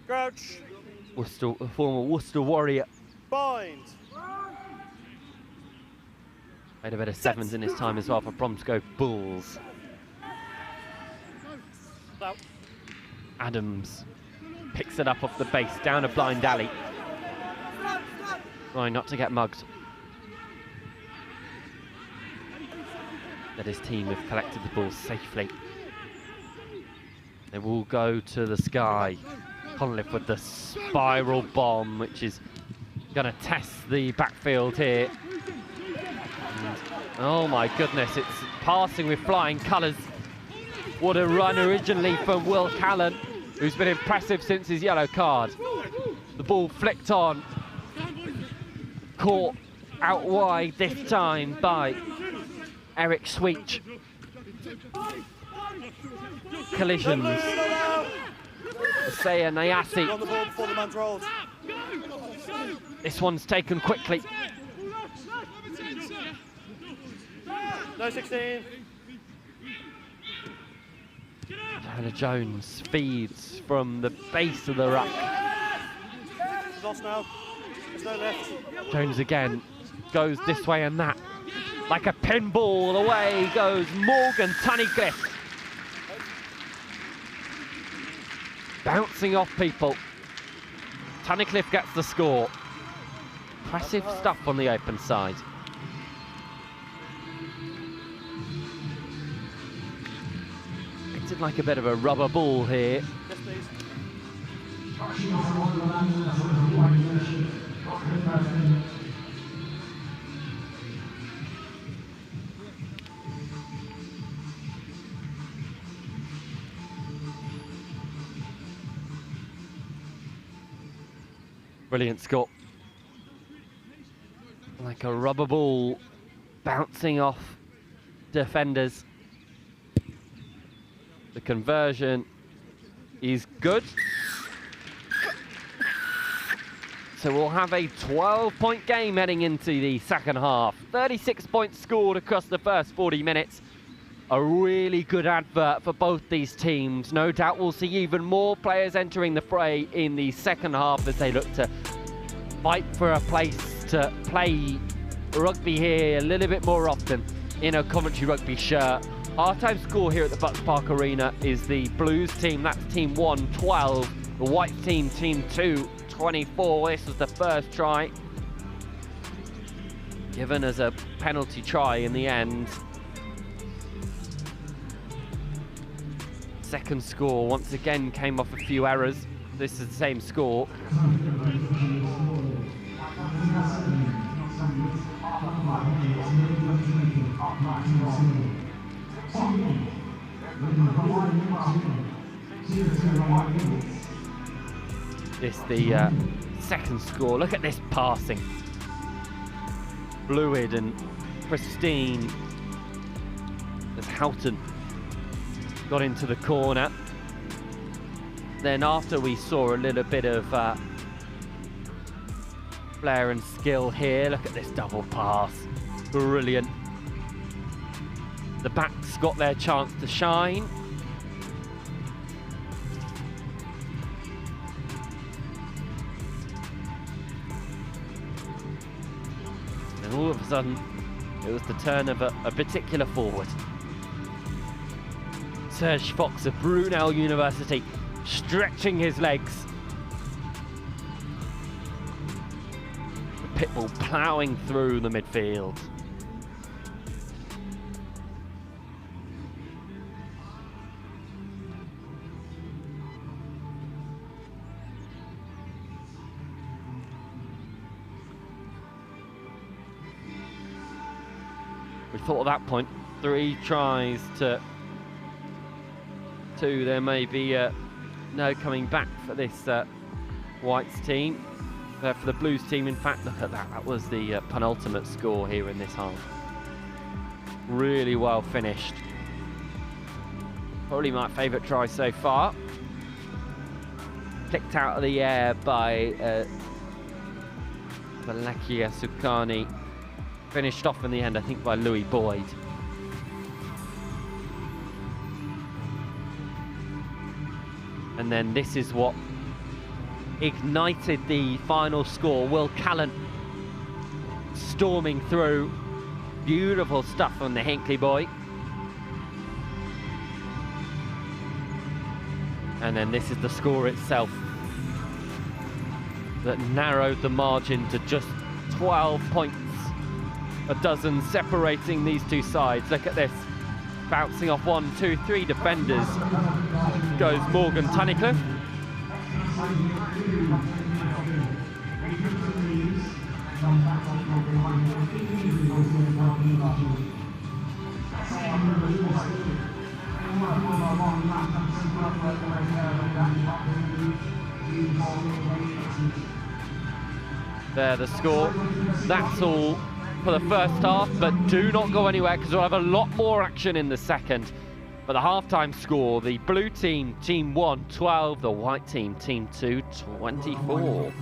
Crouch. Worcester, a former Worcester Warrior. Bind. Made a bit of sevens in his time as well for Bromsgrove Bulls. Adams picks it up off the base, down a blind alley. Trying not to get mugged. That his team have collected the ball safely. They will go to the sky. Conliffe with the spiral bomb, which is going to test the backfield here. And, oh my goodness, it's passing with flying colours. What a run originally from Will Callan, who's been impressive since his yellow card. The ball flicked on. Caught out wide this time by Eric Sweech. Collisions. Saya Nayasi. On the ball before the man's rolled. This one's taken quickly. No 16. Joanna Jones feeds from the base of the ruck. She's lost now. There's no left. Jones again goes this way and that. Like a pinball, away goes Morgan Tunnicliffe. Bouncing off people. Tunnicliffe gets the score. Impressive stuff on the open side. It's like a bit of a rubber ball here. Yes, please. Brilliant score. Like a rubber ball bouncing off defenders. The conversion is good. So we'll have a 12-point game heading into the second half. 36 points scored across the first 40 minutes. A really good advert for both these teams. No doubt we'll see even more players entering the fray in the second half as they look to fight for a place to play rugby here a little bit more often in a Coventry Rugby shirt. Half-time score here at the Bucks Park Arena is the Blues team, that's team 1, 12. The White team, team 2, 24. This was the first try, given as a penalty try in the end. Second score once again came off a few errors. This is the same score. This the second score. Look at this passing. Fluid and pristine as Houghton got into the corner. Then after we saw a little bit of flair and skill here, look at this double pass. Brilliant. The backs got their chance to shine. And all of a sudden, it was the turn of a particular forward. Serge Fox of Brunel University, stretching his legs. The Pitbull ploughing through the midfield. We thought at that point, 3 tries to 2. There may be no coming back for this Whites team. For the Blues team, in fact, look at that. That was the penultimate score here in this half. Really well finished. Probably my favourite try so far. Picked out of the air by Malakia Sukani. Finished off in the end, I think, by Louis Boyd. And then this is what ignited the final score. Will Callan storming through. Beautiful stuff from the Hinckley boy. And then this is the score itself that narrowed the margin to just 12 points. A dozen separating these two sides. Look at this. Bouncing off 1, 2, 3 defenders. Goes Morgan Tunnicliffe. There, the score. That's all for the first half, but do not go anywhere because we'll have a lot more action in the second. But the halftime score, the blue team, team 1, 12, the white team, team 2, 24.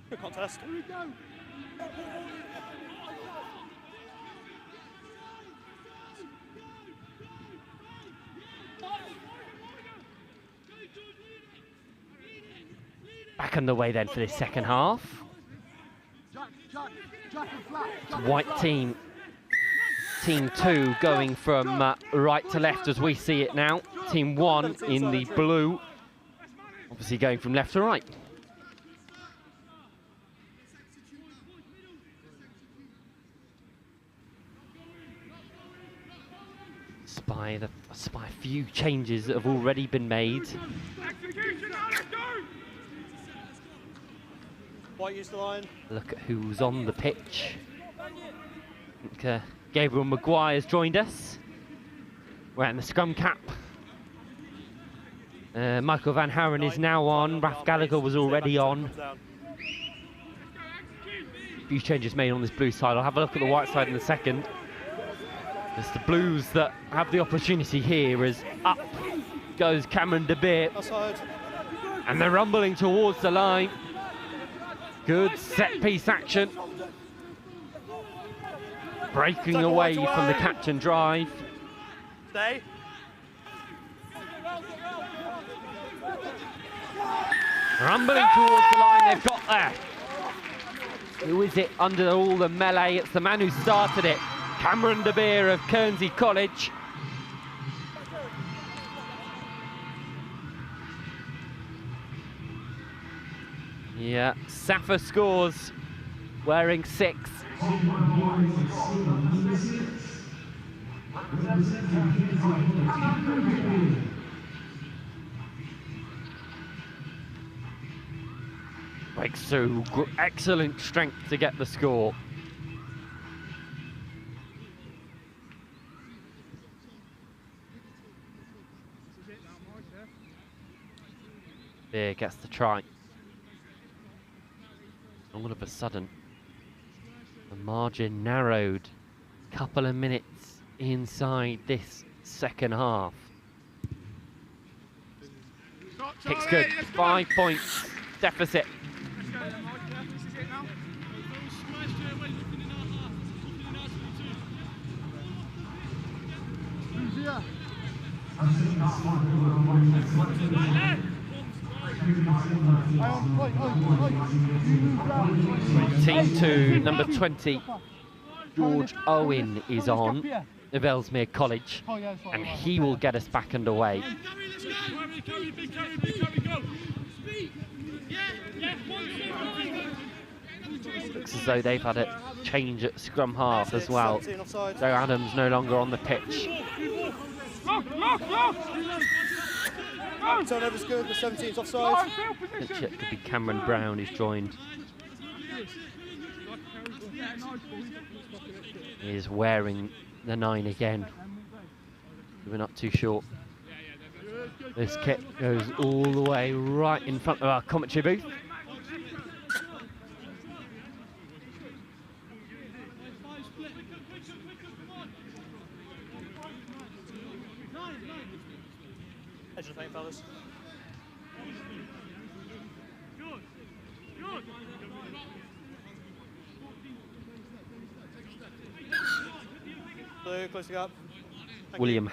Good contest. Here we go. Back underway then for this second half. White team, team 2 going from right to left as we see it now. Team 1 in the blue, obviously going from left to right. Spy a few changes that have already been made. White use the line. Look at who's on the pitch. I think, Gabriel Maguire's joined us, wearing the scrum cap. Michael Van Haren is now on. Raf Gallagher was already on. A few changes made on this blue side. I'll have a look at the white side in a second. It's the Blues that have the opportunity here as up goes Cameron De Beer. And they're rumbling towards the line. Good set-piece action. Breaking away from the catch and drive. Stay. Rumbling towards the line, they've got there. Who is it under all the melee? It's the man who started it. Cameron De Beer of Guernsey College. Yeah, Safa scores, wearing 6. Breaks through, excellent strength to get the score. Beer gets the try. All of a sudden, the margin narrowed. Couple of minutes inside this second half. Kick's good. 5 points deficit. Team 2, number 20, George Owen is on of Ellesmere College, and he will get us back underway. Looks as though they've had a change at scrum half as well. Joe Adams no longer on the pitch. Turnover's good, the 17's offside. It could be Cameron Brown who's joined. He is wearing the 9 again. We're not too sure. This kit goes all the way right in front of our commentary booth. Edge of the paint, fellas. Blue, closing up. William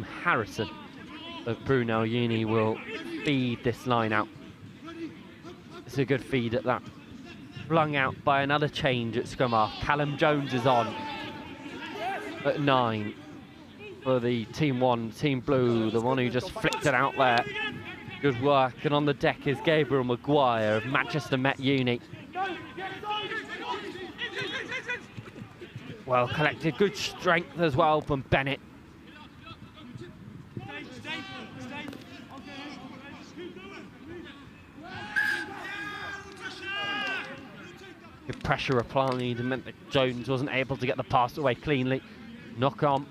Harrison of Brunel Uni will feed this line out. It's a good feed at that. Flung out by another change at scrum half. Callum Jones is on at 9 for the Team 1, Team Blue, the one who just flicked it out there. Good work. And on the deck is Gabriel Maguire of Manchester Met Uni. Well collected, good strength as well from Bennett. Good pressure applied and meant that Jones wasn't able to get the pass away cleanly. Knock on.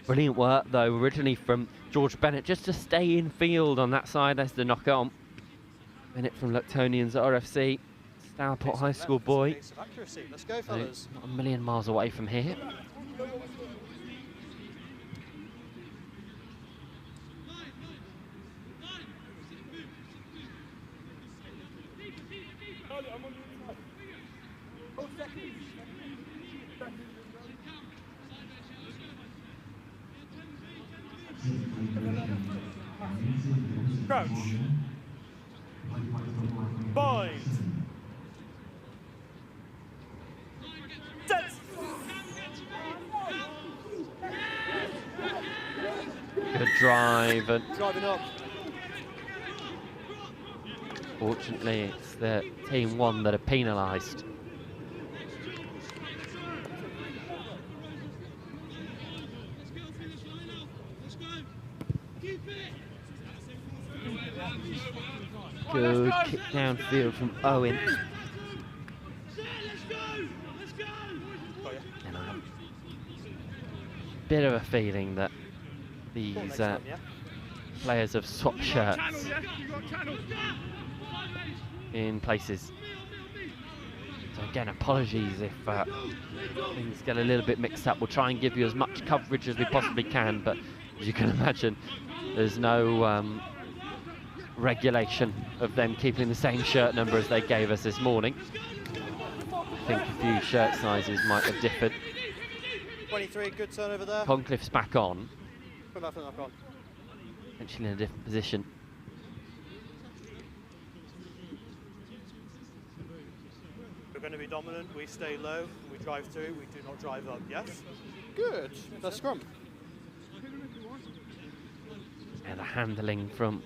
Brilliant work though, originally from George Bennett, just to stay in field on that side. There's the knock on. Bennett from Luctonians RFC. Stourport High School boy. Accuracy. Let's go, fellas. Not a million miles away from here. Crouch. Bind. Set. Good drive, and Driving up. fortunately it's the team 1 that are penalised. Good kick downfield from Owen. And I have a bit of a feeling that these players have swapped shirts in places. So again, apologies if things get a little bit mixed up. We'll try and give you as much coverage as we possibly can, but as you can imagine, there's no regulation of them keeping the same shirt number as they gave us this morning. I think a few shirt sizes might have differed. 23, good turn over there. Concliffe's back on. Put that back on. Potentially in a different position. We're going to be dominant, we stay low, we drive through, we do not drive up, yes? Good, that's scrum. And the handling from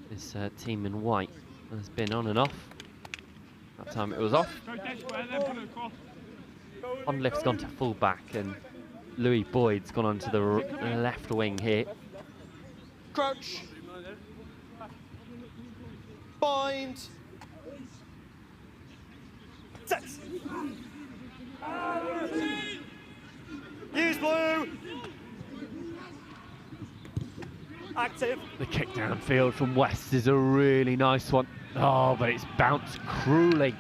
this team in white has been on and off. That time it was off. Onlift's gone to full back and Louis Boyd's gone onto the left wing here. Crouch. Bind. Set. Use blue. Active. The kick downfield from West is a really nice one. Oh, but it's bounced cruelly.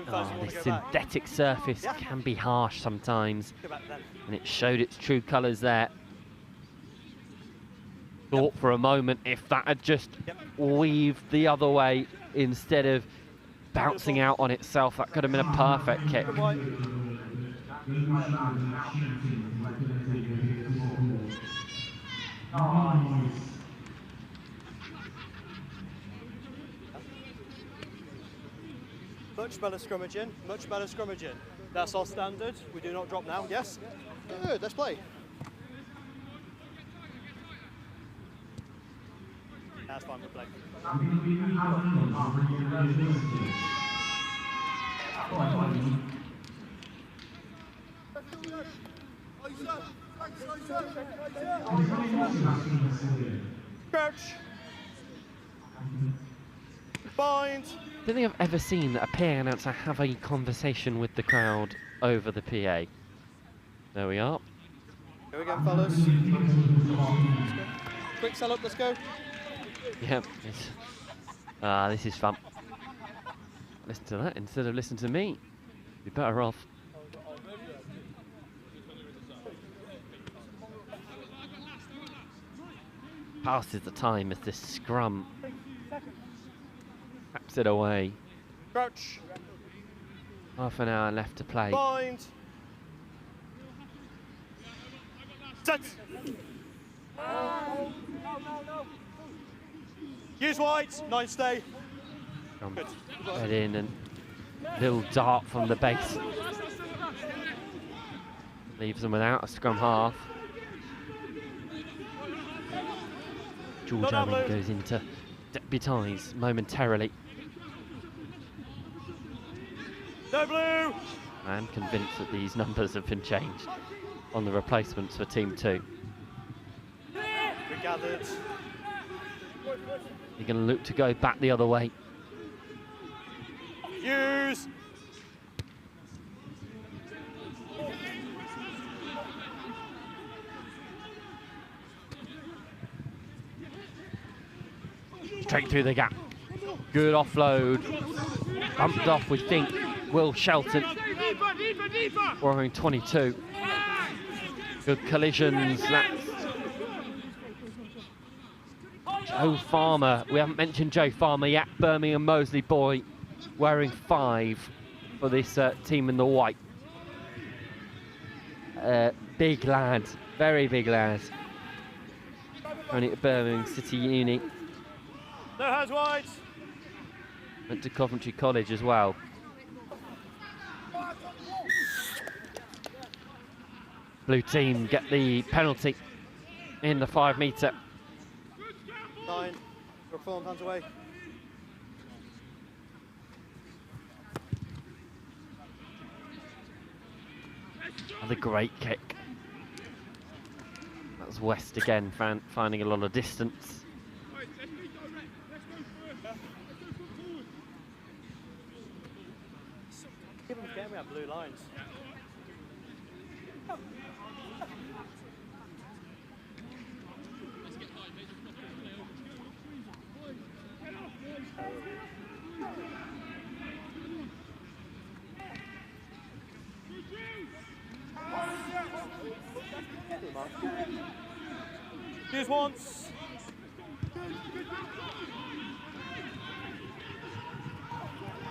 Oh, this synthetic surface can be harsh sometimes, and it showed its true colours there. Thought for a moment if that had just weaved the other way instead of bouncing out on itself, that could have been a perfect kick. Much better scrummaging, much better scrummaging. That's our standard. We do not drop now, yes? Good, let's play. That's fine, we'll play. Crouch. Bind. I don't think I've ever seen a PA announcer have a conversation with the crowd over the PA. There we are. Go again, fellas. Quick sell up, let's go. Yep. This is fun. Listen to that instead of listen to me. Be better off. Passes the time as this scrum taps it away. Crouch. Half an hour left to play. Bind. Set. Use white. 9 stay. Good. Head in and little dart from the base. Leaves them without a scrum half. George Owen goes into deputise momentarily. No blue. I'm convinced that these numbers have been changed on the replacements for Team 2. We gathered. You're going to look to go back the other way. Use. Straight through the gap. Good offload. Bumped off, we think, Will Shelton. Wearing 22. Good collisions. That's Joe Farmer. We haven't mentioned Joe Farmer yet. Birmingham Moseley boy wearing 5 for this team in the white. Big lad, very big lad. Only at Birmingham City Uni. No hands wide. Went to Coventry College as well. Blue team get the penalty in the 5 metre. 9. Reform, hands away. Another great kick. That's West again, finding a lot of distance. Keep them forgetting we have blue lines. Use once.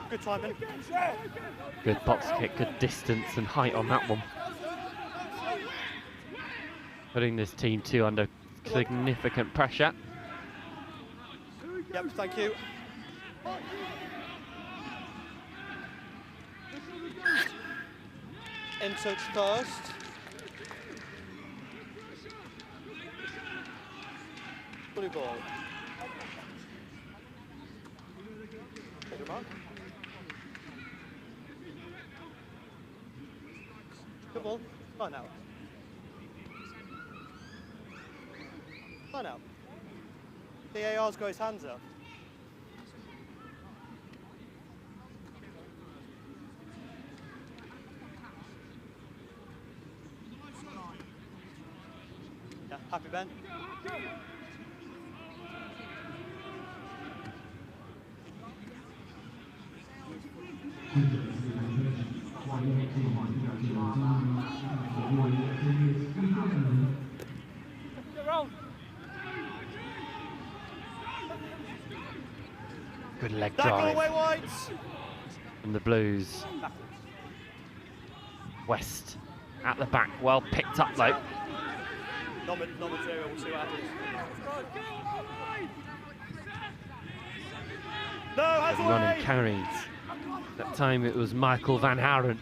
Good timing. Good box kick, good distance and height on that one. Putting this team 2 under significant pressure. Yep, thank you. In touch first. Blue ball. Take your mark. Good ball. Line out. Line out. The AR's got his hands up. Yeah, happy Ben. Good leg That drive away Whites. from the Blues. West at the back, well picked up though. Non-material, we'll see what happens. No, hands Running away. carries. That time it was Michael Van Haren.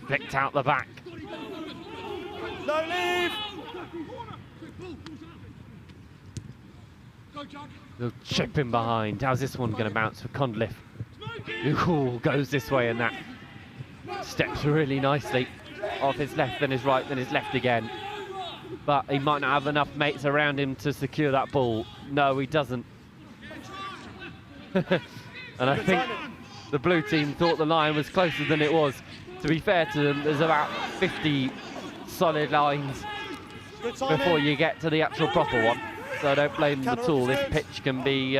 Flicked out the back. No leave. They'll chip him behind. How's this one going to bounce for Condliffe? Ooh, goes this way and that. Steps really nicely off his left, then his right, then his left again. But he might not have enough mates around him to secure that ball. No, he doesn't. And I think the blue team thought the line was closer than it was. To be fair to them, there's about 50 solid lines before you get to the actual proper one. So I don't blame them at all. This pitch can be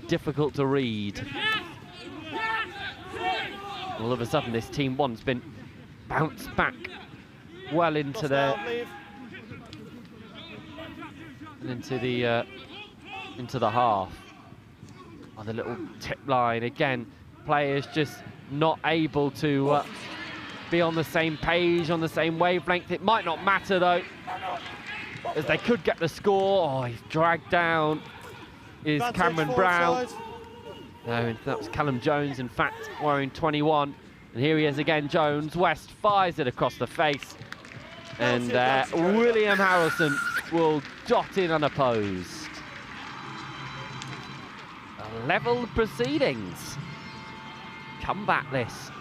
difficult to read. All of a sudden, this team 1's been bounced back well into into the half. Oh, the little tip line again. Players just not able to be on the same page, on the same wavelength. It might not matter though, as they could get the score. Oh, he's dragged down. Is Cameron Brown? No, that was Callum Jones, in fact, wearing 21. And here he is again, Jones. West fires it across the face. And William Harrison will dot in unopposed. A level proceedings. Come back this.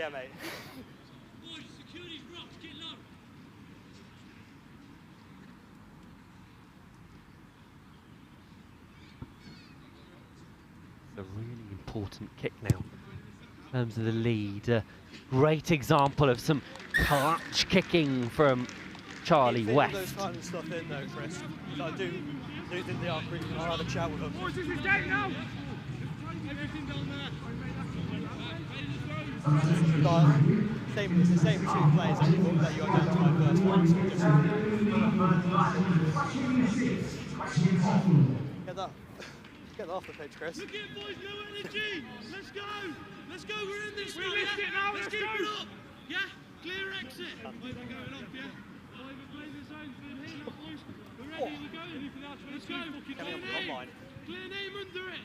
Yeah, mate. Boys, secure these rocks, get low. A really important kick now in terms of the lead. A great example of some clutch kicking from Charlie Keep fitting West. those kind of stuff in though, Chris. I do think they are creeping. I'll have a chat with them. Boys, this is dead now. Everything down there. It's the same 2 players that you identified first one. So get that off the pitch, Chris. Look at boys, no energy. Let's go. Let's go. We're in this now. Lift it now. Let's keep it up. Yeah. Clear exit. Over going off. Yeah. Over play the zone. Here now, boys. We're ready. We're going. Let's go. Clear name. Clear name under it.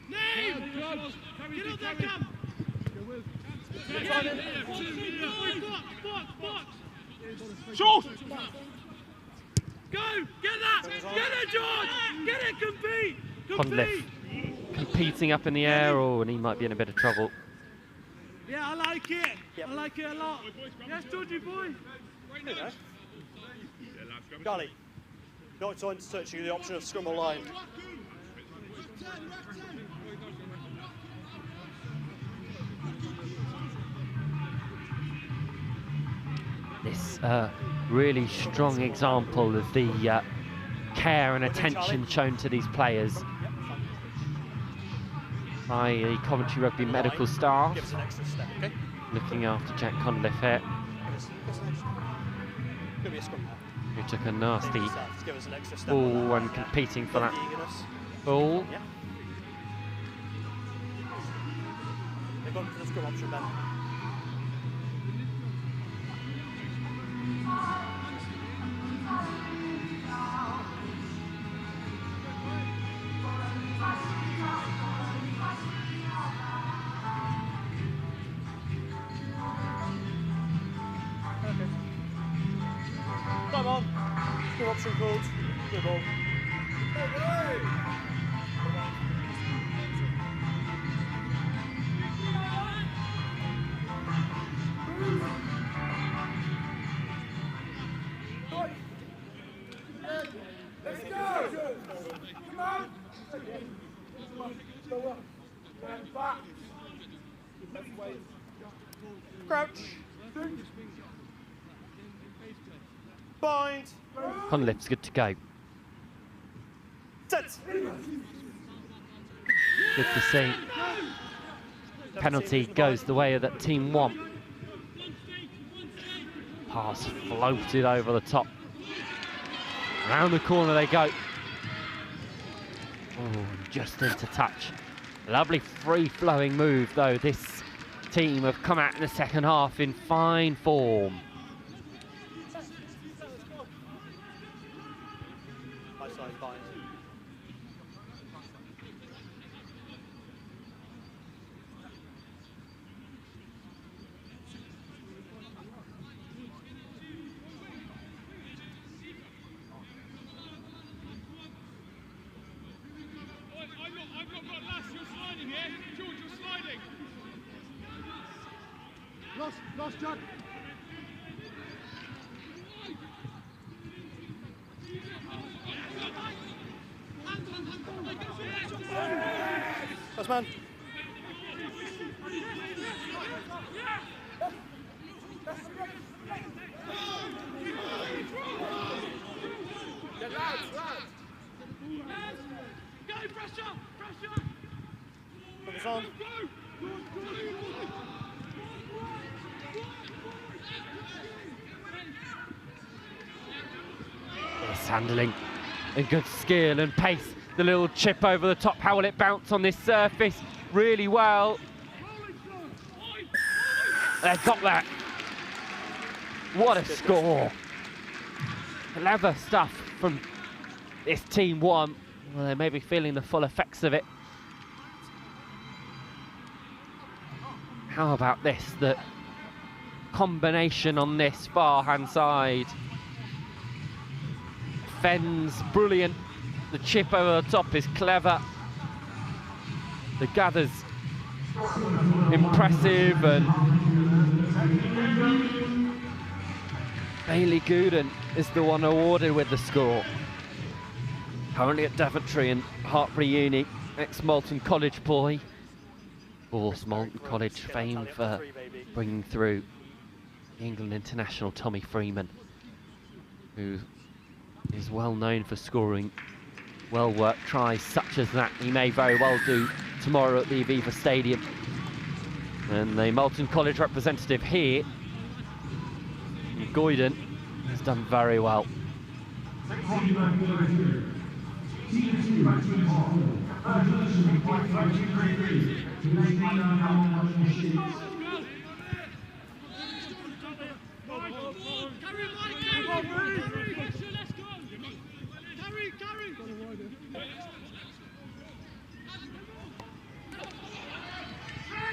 Name. Get up there, Cam. Box. Shoot. Go! Get that! Get it, George! Get it, compete! Conliffe competing up in the air, and he might be in a bit of trouble. Yeah, I like it. I like it a lot. Yes, dodgy boy. Charlie, not trying to touch you the option of scrum or line. This really strong example of the care and attention shown to these players by the Coventry Rugby medical staff. Give us an extra step, okay? Looking after Jack Conliffe here, Could be a scrum now. who took a nasty Give us an extra step. ball and competing for that ball. Yeah. They've gone for the scrum option, Ben. Come on. Good option called. Good ball. Let's go! Come on! Crouch. Bind. Conliffe's good to go. Set. Good to see. Penalty goes the way of that team one. Pass floated over the top. Round the corner they go. Oh, just into touch. Lovely free-flowing move though. This team have come out in the second half in fine form. High side bind. I've got last. You're sliding here. George, you're sliding. Lost, Jack. Last man. Go, pressure! Focus on. Yes, handling and good skill and pace. The little chip over the top. How will it bounce on this surface? Really well. They got that. What a score. Clever stuff from this team one. Well, they may be feeling the full effects of it. How about this? The combination on this far hand side. Fenn's brilliant. The chip over the top is clever. The gather's impressive, and Bailey Gooden is the one awarded with the score. Currently at Coventry and Hartpury Uni, ex-Malton College boy. Of course, Malton College famed for bringing through the England international Tommy Freeman, who is well known for scoring well-worked tries such as that he may very well do tomorrow at the Aviva Stadium. And the Malton College representative here, Goyden, has done very well.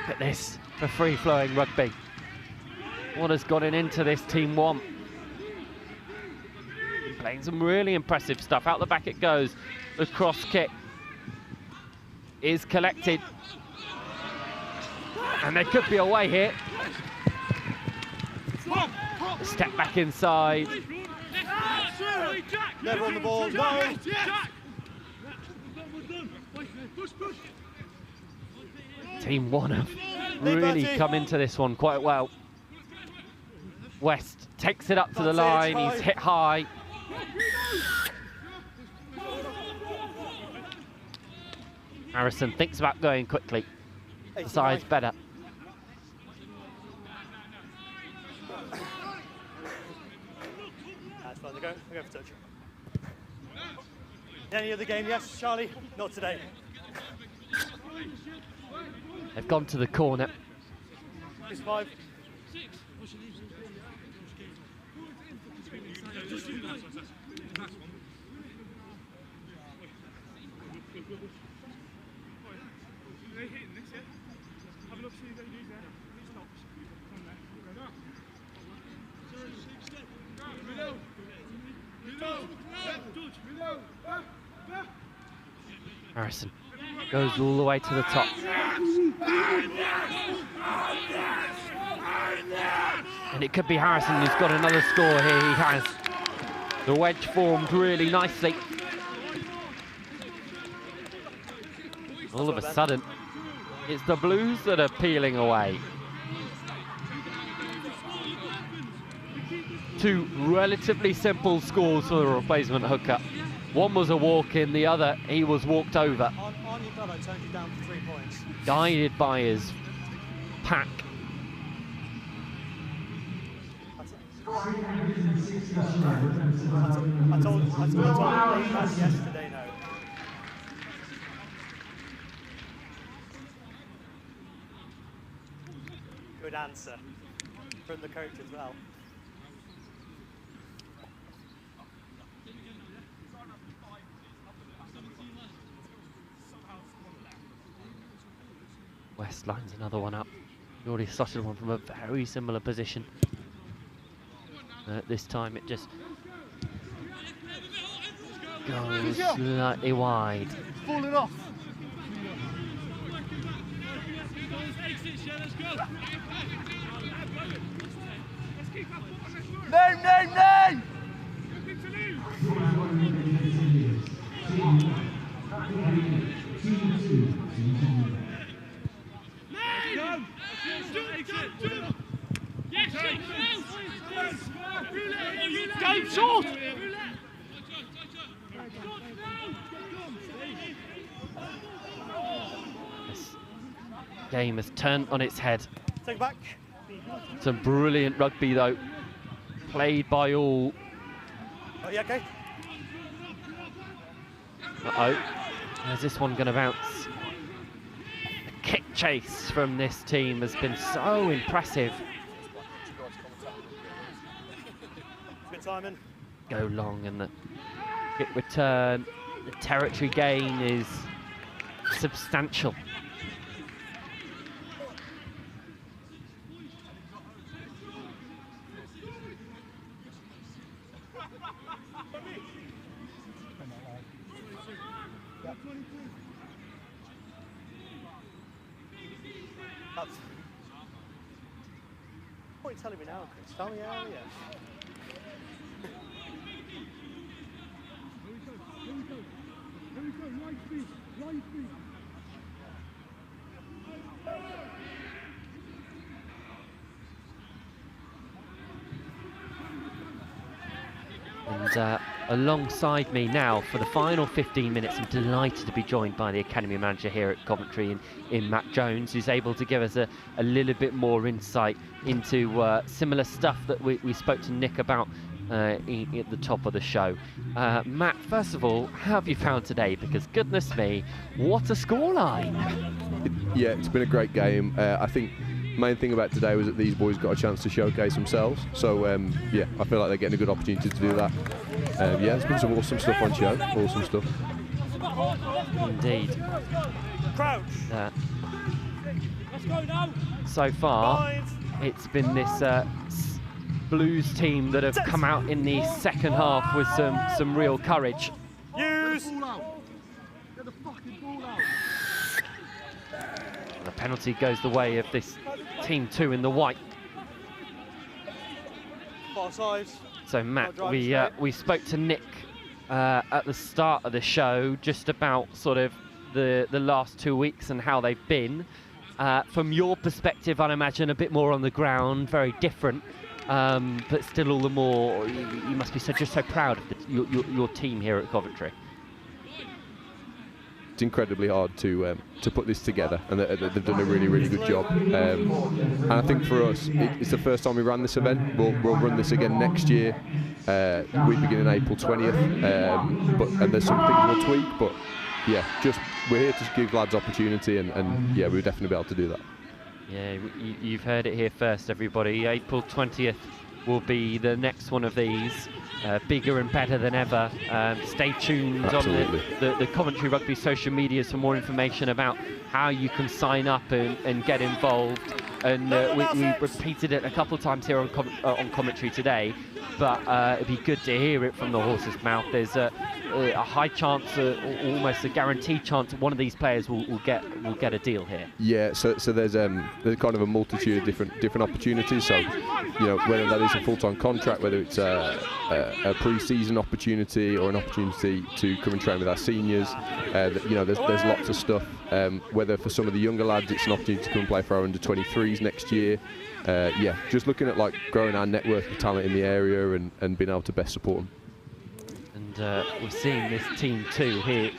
Look at this for free-flowing rugby. What has gotten into this Team 1? Playing some really impressive stuff. Out the back it goes. The cross kick is collected. And there could be a way here. Step back inside. Never on the ball, no! Team 1 have really come into this one quite well. West takes it up to the line, he's hit high. Harrison thinks about going quickly. The side's better. That's fine, they go for touch. Any other game, yes, Charlie? Not today. They've gone to the corner. It's 5. Harrison goes all the way to the top. And it could be Harrison who's got another score here. He has. The wedge formed really nicely. All of a sudden, it's the Blues that are peeling away. Two relatively simple scores for the replacement hooker. One was a walk-in, the other, he was walked over. On your belt, I turned you down for 3 points. Guided by his pack. I told you that yesterday, no. Good answer from the coach as well. West lines another one up. He already slotted one from a very similar position. This time it just goes slightly wide. Falling off. No! Go short! This game has turned on its head. Take back. Some brilliant rugby though, played by all. Oh, yeah, okay. Uh-oh, where's this one going to bounce? The kick chase from this team has been so impressive. Good timing. Go long and the kick return. The territory gain is substantial. What are you telling me now, Chris? Tell me how, yeah. Here we go, right feet, right feet. And alongside me now for the final 15 minutes, I'm delighted to be joined by the Academy Manager here at Coventry in Matt Jones, who's able to give us a little bit more insight into similar stuff that we spoke to Nick about at the top of the show. Matt, first of all, how have you found today? Because goodness me, what a scoreline! Yeah, it's been a great game. I think the main thing about today was that these boys got a chance to showcase themselves. So yeah, I feel like they're getting a good opportunity to do that. Yeah, there's been some awesome stuff on show. Awesome stuff. Indeed. Crouch. Let's go now. So far, it's been this Blues team that have come out in the second half with some real courage. Use. Get the fucking ball out. The penalty goes the way of this team 2 in the white. Far sides. So Matt, we spoke to Nick at the start of the show just about sort of the last 2 weeks and how they've been. From your perspective, I'd imagine a bit more on the ground, very different, but still all the more, you must be just so proud of your team here at Coventry. It's incredibly hard to put this together, and they've done a really, really good job. And I think for us, it's the first time we ran this event. We'll run this again next year. We begin in April 20th, and there's some things we'll tweak, but yeah, we're here to give lads opportunity, and yeah, we'll definitely be able to do that. Yeah, you've heard it here first, everybody. April 20th will be the next one of these. Bigger and better than ever. Stay tuned Absolutely. on the Coventry Rugby social media for more information about how you can sign up and get involved. And we repeated it a couple of times here on commentary today, but it'd be good to hear it from the horse's mouth. There's a high chance, almost a guaranteed chance, that one of these players will get a deal here. Yeah, so there's kind of a multitude of different opportunities. So, you know, whether that is a full-time contract, whether it's a pre-season opportunity or an opportunity to come and train with our seniors, you know, there's lots of stuff. Whether for some of the younger lads, it's an opportunity to come and play for our under-23s next year. Yeah, just looking at like growing our network of talent in the area and being able to best support them. And we're seeing this team 2 here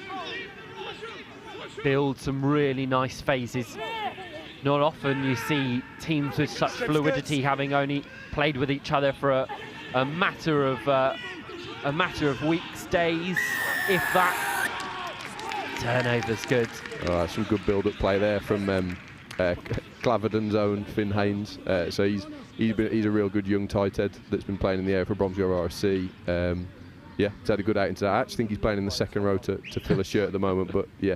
build some really nice phases. Not often you see teams with such fluidity having only played with each other for a matter of weeks, days, if that. Turnover's good. Some good build-up play there from Claverdon's own Finn Haynes. So he's a real good young tight head that's been playing in the area for Bromsgrove RSC. Yeah, he's had a good outing today. I actually think he's playing in the second row to fill a shirt at the moment, but yeah,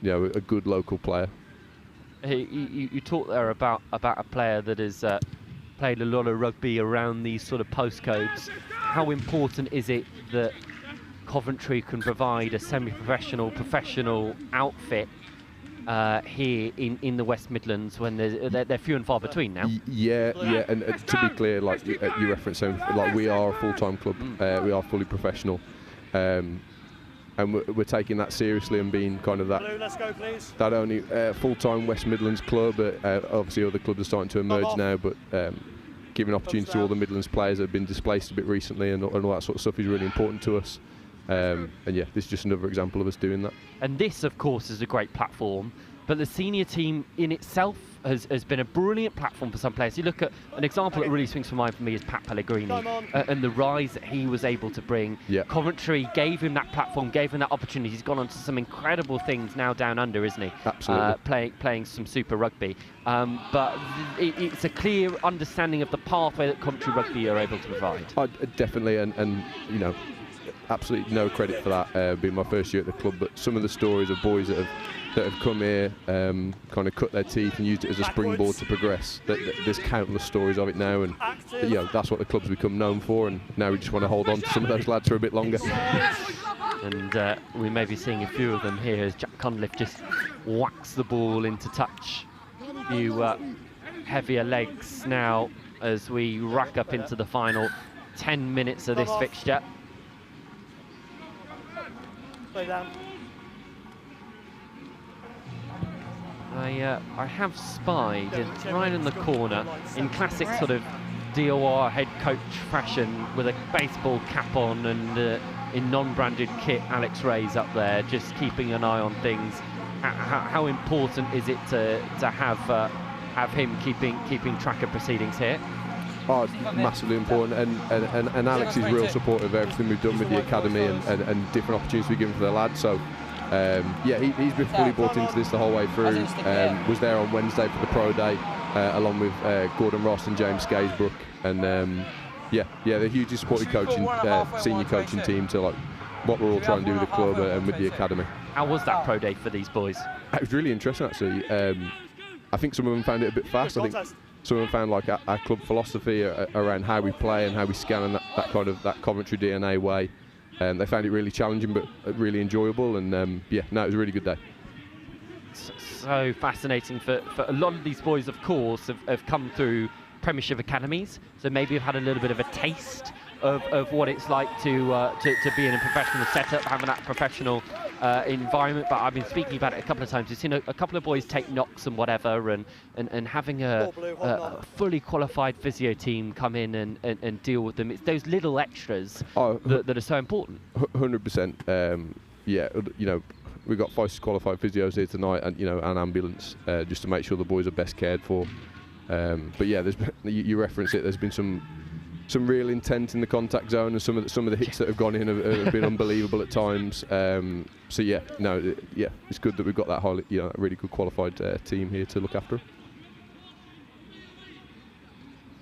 you know, a good local player. You talked there about a player that has played a lot of rugby around these sort of postcodes. How important is it that Coventry can provide a semi-professional, professional outfit here in the West Midlands when they're few and far between now? Yeah, and to be clear, like you referenced, like we are a full-time club, we are fully professional, and we're taking that seriously and being kind of that. Blue, let's go, please. That only full-time West Midlands club. Obviously, other clubs are starting to emerge now, but giving opportunity to all the Midlands players that have been displaced a bit recently and all that sort of stuff is really important to us. And yeah, this is just another example of us doing that. And this, of course, is a great platform, but the senior team in itself has been a brilliant platform for some players. You look at an example that really swings to mind for me is Pat Pellegrini and the rise that he was able to bring. Yeah. Coventry gave him that platform, gave him that opportunity. He's gone on to some incredible things now down under, isn't he? Absolutely. Playing some super rugby. But it's a clear understanding of the pathway that Coventry Rugby are able to provide. Definitely, and you know, absolutely no credit for that being my first year at the club, but some of the stories of boys that have come here, kind of cut their teeth and used it as a springboard to progress. There's countless stories of it now, and you know, that's what the club's become known for, and now we just want to hold on to some of those lads for a bit longer. And we may be seeing a few of them here as Jack Cunliffe just whacks the ball into touch. few heavier legs now as we rack up into the final 10 minutes of this fixture. Play down. I have spied right in the corner, in classic sort of DOR head coach fashion, with a baseball cap on and in non-branded kit, Alex Ray's up there, just keeping an eye on things. How important is it to have him keeping track of proceedings here? Oh, it's massively important, and Alex is real supportive of everything we've done with the academy and different opportunities we've given for the lads. So yeah, he's been fully bought into this the whole way through. Was there on Wednesday for the pro day, along with Gordon Ross and James Skaysbrook, and yeah, they're hugely supportive coaching, senior coaching team to like what we're all trying to do with the club and with the academy. How was that pro day for these boys? It was really interesting, actually. I think some of them found it a bit fast. I think some of them found like our club philosophy around how we play and how we scan and that kind of that Coventry DNA way. They found it really challenging but really enjoyable, and yeah, no, it was a really good day. So fascinating for a lot of these boys, of course, have come through Premiership academies, so maybe have had a little bit of a taste of what it's like to be in a professional setup, having that professional environment. But I've been speaking about it a couple of times. You've seen a couple of boys take knocks and whatever, and having a fully qualified physio team come in and deal with them. It's those little extras that are so important. 100%. Yeah, you know, we've got 5 qualified physios here tonight, and you know, an ambulance just to make sure the boys are best cared for. But yeah, you reference it. There's been some real intent in the contact zone, and some of the hits that have gone in have been unbelievable at times. So yeah, no, yeah, it's good that we've got that highly, you know, really good qualified team here to look after.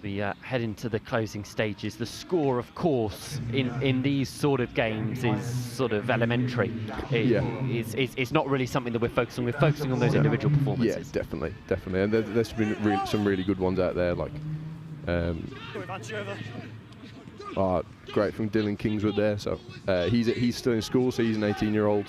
We head into the closing stages. The score, of course, in these sort of games is sort of elementary. It's not really something that we're focusing on. We're focusing on those individual performances. Yeah, definitely. And there's been some really good ones out there, like great from Dylan Kingswood there. So he's still in school, so he's an 18-year-old.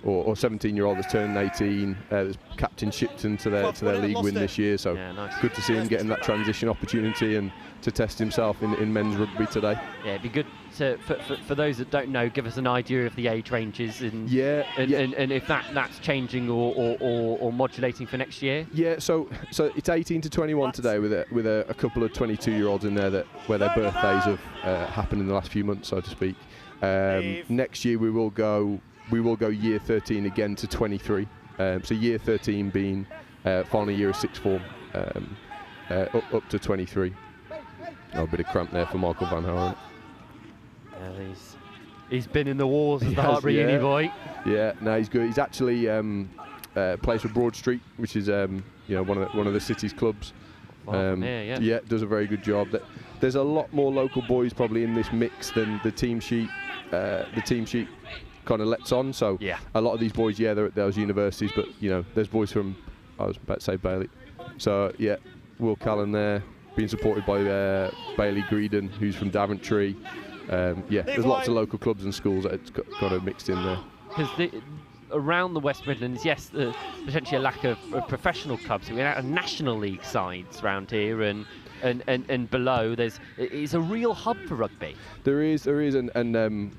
Or 17-year-old that's turning 18. There's Captain Shipton to their league win this year, so yeah, nice. Good to see him getting that transition opportunity and to test himself in men's rugby today. Yeah, it'd be good to, for those that don't know, give us an idea of the age ranges and if that's changing or modulating for next year. Yeah, so it's 18 to 21 today with a couple of 22-year-olds in there where their birthdays have happened in the last few months, so to speak. Next year we will go year 13 again to 23. So year 13 being final year of sixth form, up to 23. Oh, a bit of cramp there for Michael Van Horen. Yeah, he's been in the wars as the Hartbury Uni boy. Yeah, no, he's good. He's actually plays for Broad Street, which is you know, one of the city's clubs. Yeah, does a very good job. There's a lot more local boys probably in this mix than the team sheet. Kind of lets on, so a lot of these boys, they're at those universities, but you know, there's boys from, I was about to say Bailey, so yeah, Will Callan there, being supported by Bailey Greedon, who's from Daventry. Yeah, there's lots of local clubs and schools that it's kind of mixed in there. Because around the West Midlands, yes, there's potentially a lack of professional clubs. We have National League sides around here, and below it's a real hub for rugby. There is, and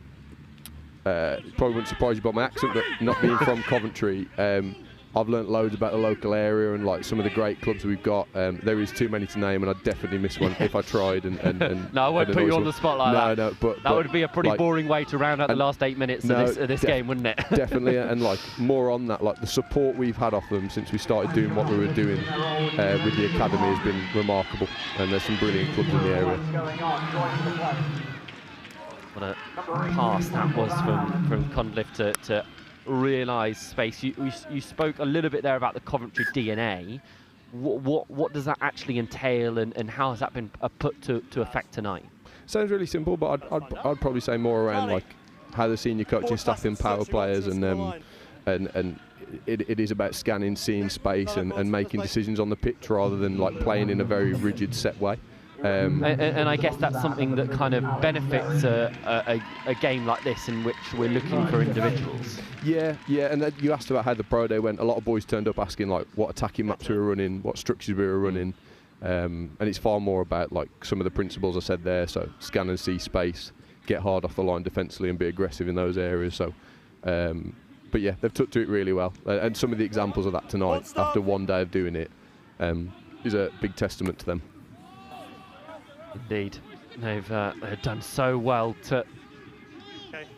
probably wouldn't surprise you by my accent, but not being from Coventry, I've learnt loads about the local area and like some of the great clubs we've got. There is too many to name, and I'd definitely miss one if I tried. And no, I won't put you on the spot like that. No, but that would be a pretty like, boring way to round out the last 8 minutes of this game, wouldn't it? Definitely, and like more on that, like the support we've had off them since we started doing what we were doing with the academy has been remarkable, and there's some brilliant clubs in the area. What a pass that was from Conliffe to realise space. You spoke a little bit there about the Coventry DNA. What does that actually entail, and how has that been put to effect tonight? Sounds really simple, but I'd probably say more around like how the senior coaching staff empower players, and it is about scanning, seeing space, and making decisions on the pitch rather than like playing in a very rigid set way. And I guess that's something that kind of benefits a game like this in which we're looking for individuals. Yeah, and you asked about how the pro day went. A lot of boys turned up asking like what attacking maps we were running, what structures we were running, and it's far more about like some of the principles I said there. So scan and see space, get hard off the line defensively and be aggressive in those areas. So, but yeah, they've took to it really well. And some of the examples of that tonight, after one day of doing it, is a big testament to them. Indeed, they've done so well to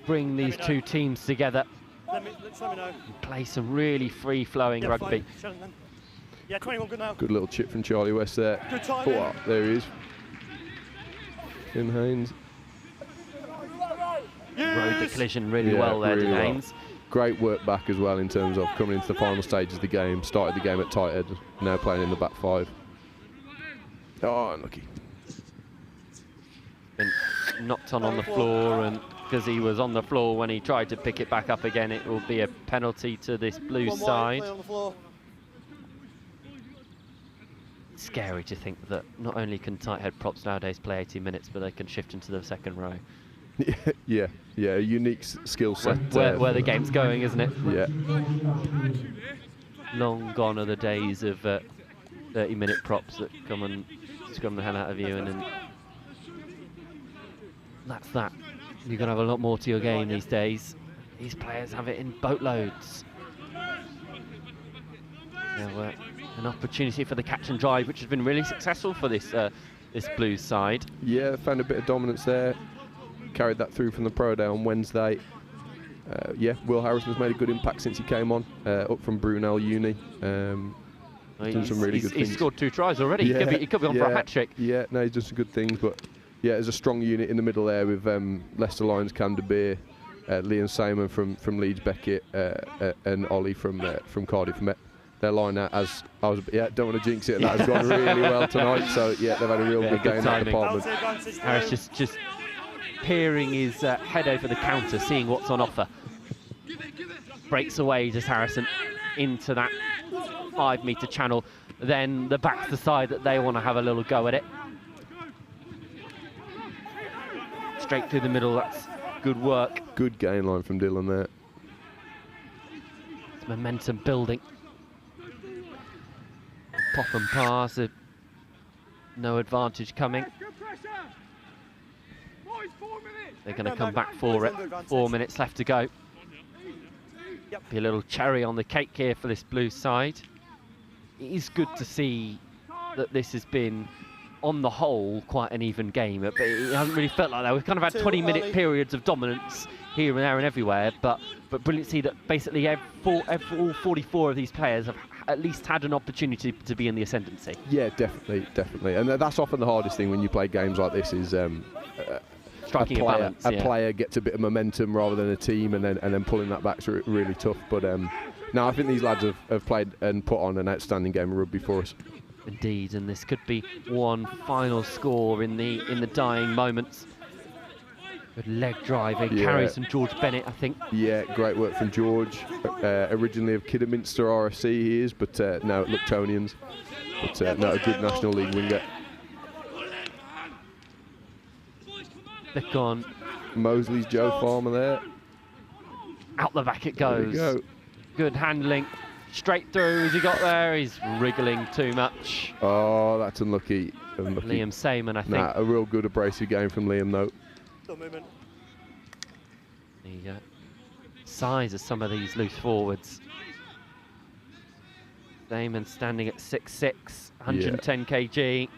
bring these two teams together. Let me know. And play some really free-flowing rugby. Yeah, 21 good now. Good little chip from Charlie West there. Good time. Oh, there he is. Finn Haynes. Rode the collision really well there, really did Haynes. Great work back as well in terms of coming into the final stages of the game. Started the game at tight head, now playing in the back five. Oh, unlucky. Been knocked on the floor, and because he was on the floor when he tried to pick it back up again, it will be a penalty to this blue side. Scary to think that not only can tight head props nowadays play 80 minutes, but they can shift into the second row. Yeah, a unique skill set. Where the game's going, isn't it? Yeah. Long gone are the days of 30-minute props that come and scrum the hell out of you, and then that's that. You're going to have a lot more to your game these days. These players have it in boatloads. An opportunity for the catch and drive, which has been really successful for this this Blues side. Yeah, found a bit of dominance there. Carried that through from the pro day on Wednesday. Yeah, Will Harrison's made a good impact since he came on, up from Brunel Uni. Done some really good things. He's scored 2 tries already. Yeah, he could be on for a hat-trick. Yeah, no, he's done some good things, but yeah, there's a strong unit in the middle there with Leicester Lions, Cam de Beer, Liam Simon from Leeds Beckett, and Ollie from Cardiff Met. Their line out, as I was, don't want to jinx it, and that has gone really well tonight. So yeah, they've had a real good game in that department. Harris just peering his head over the counter, seeing what's on offer. Breaks away, just Harrison into that 5-metre channel. Then the backs decide that they want to have a little go at it. Straight through the middle, that's good work. Good gain line from Dylan there. It's momentum building. Pop and pass, no advantage coming. They're going to come back for it. 4 minutes left to go. Be a little cherry on the cake here for this Blues side. It is good to see that this has been, on the whole, quite an even game. But it hasn't really felt like that. We've kind of had 20-minute periods of dominance here and there and everywhere. But brilliant to see that basically all 44 of these players have at least had an opportunity to be in the ascendancy. Yeah, definitely. And that's often the hardest thing when you play games like this is striking a balance. A player gets a bit of momentum rather than a team, and then pulling that back's really tough. But no, I think these lads have played and put on an outstanding game of rugby for us. Indeed, and this could be one final score in the dying moments. Good leg driving, carries from George Bennett, I think. Yeah, great work from George. Originally of Kidderminster RFC he is, but now at Luctonians. But no, a good National League winger. They're gone. Mosley's Joe Farmer there. Out the back it goes. There we go. Good handling. Straight through as he got there. He's wriggling too much. Oh, that's unlucky. Liam Seaman, I think. Nah, a real good abrasive game from Liam, though. The size of some of these loose forwards. Seaman standing at 6'6", 110 kg.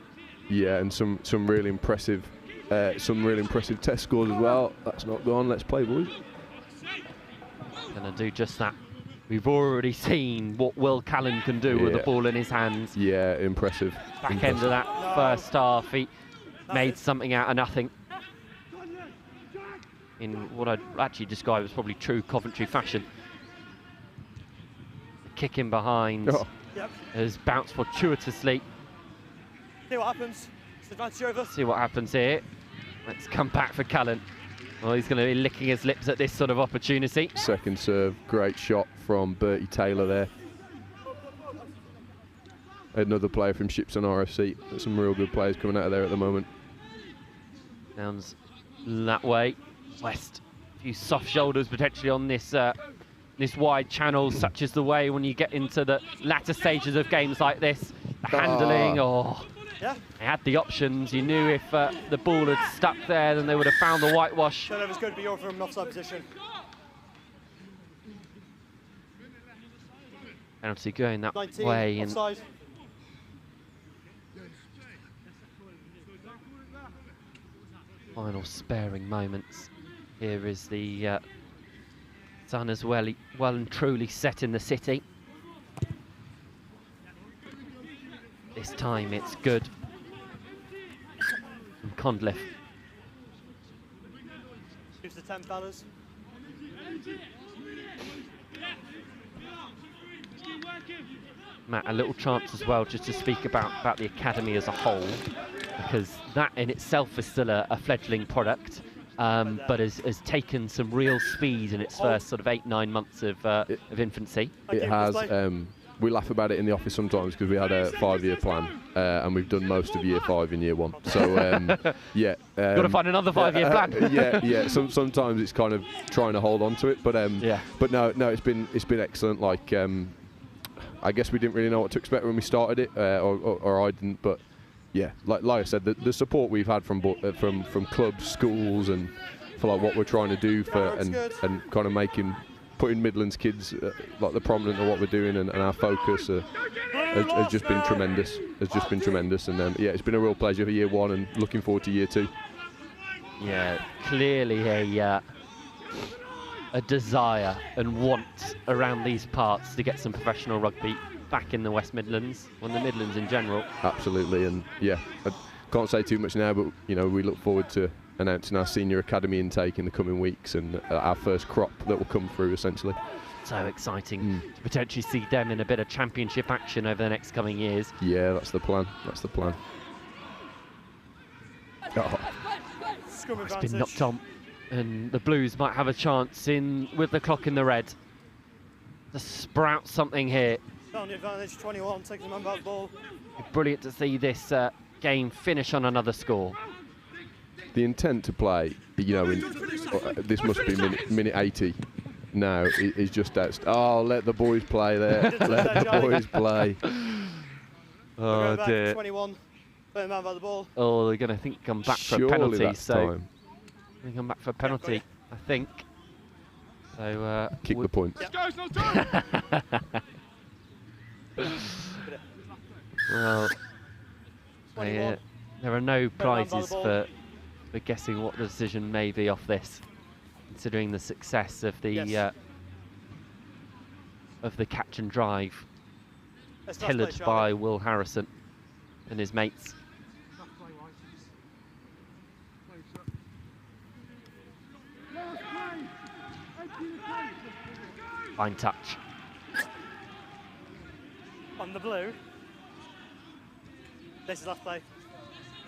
Yeah, and some really impressive test scores as well. That's not gone. Let's play, boys. Gonna do just that. We've already seen what Will Callan can do with the ball in his hands. Yeah, impressive. Back end of that first half, he made something out of nothing. In what I'd actually describe as probably true Coventry fashion. The kick in behind has bounced fortuitously. See what happens. It's advantage over. See what happens here. Let's come back for Callan. Well, he's going to be licking his lips at this sort of opportunity. Second serve, great shot from Bertie Taylor there. another player from Shipson RFC. There's some real good players coming out of there at the moment. Downs that way. West, a few soft shoulders potentially on this this wide channel, such as the way when you get into the latter stages of games like this, the handling, Yeah. they had the options. You knew if the ball had stuck there, then they would have found the whitewash. Turnover's good, but you're from an offside position. Penalty going that 19, way. And offside. final sparing moments. Here is the sun as well and truly set in the city. This time it's good. And Condliffe. Use the 10 fellas. Matt, a little chance as well just to speak about the academy as a whole, because that in itself is still a fledgling product, but has taken some real speed in its first sort of 8-9 months of infancy. It has. We laugh about it in the office sometimes because we had a 5-year plan and we've done most of year 5 in year 1. So yeah, got to find another 5-year plan. yeah. Sometimes it's kind of trying to hold on to it, but yeah. But no, it's been excellent. Like I guess we didn't really know what to expect when we started it, or I didn't. But yeah, like I said, the support we've had from clubs, schools, and for like what we're trying to do for and kind of putting Midlands kids like the prominent of what we're doing and our focus has just been tremendous. And yeah, it's been a real pleasure for year 1 and looking forward to year 2. Yeah, clearly a desire and want around these parts to get some professional rugby back in the West Midlands, or the Midlands in general. Absolutely, and yeah, I can't say too much now, but you know, we look forward to announcing our senior academy intake in the coming weeks and our first crop that will come through essentially. So exciting to potentially see them in a bit of championship action over the next coming years. Yeah, that's the plan. It's been knocked on, and the Blues might have a chance with the clock in the red to sprout something here. On the advantage, 21, takes the man back the ball. Brilliant to see this game finish on another score. The intent to play, you know, this must be minute 80 now, is just out. Oh, let the boys play there. Let the boys play. Oh dear. 21, man by the ball. Oh, they're going to come back for a penalty. So they come back for a penalty, I think. So kick the point. Let's go, it's not time. Well, there are no prizes for guessing what the decision may be off this, considering the success of the catch and drive tillered by Will Harrison and his mates. Fine touch. On the blue. This is last play.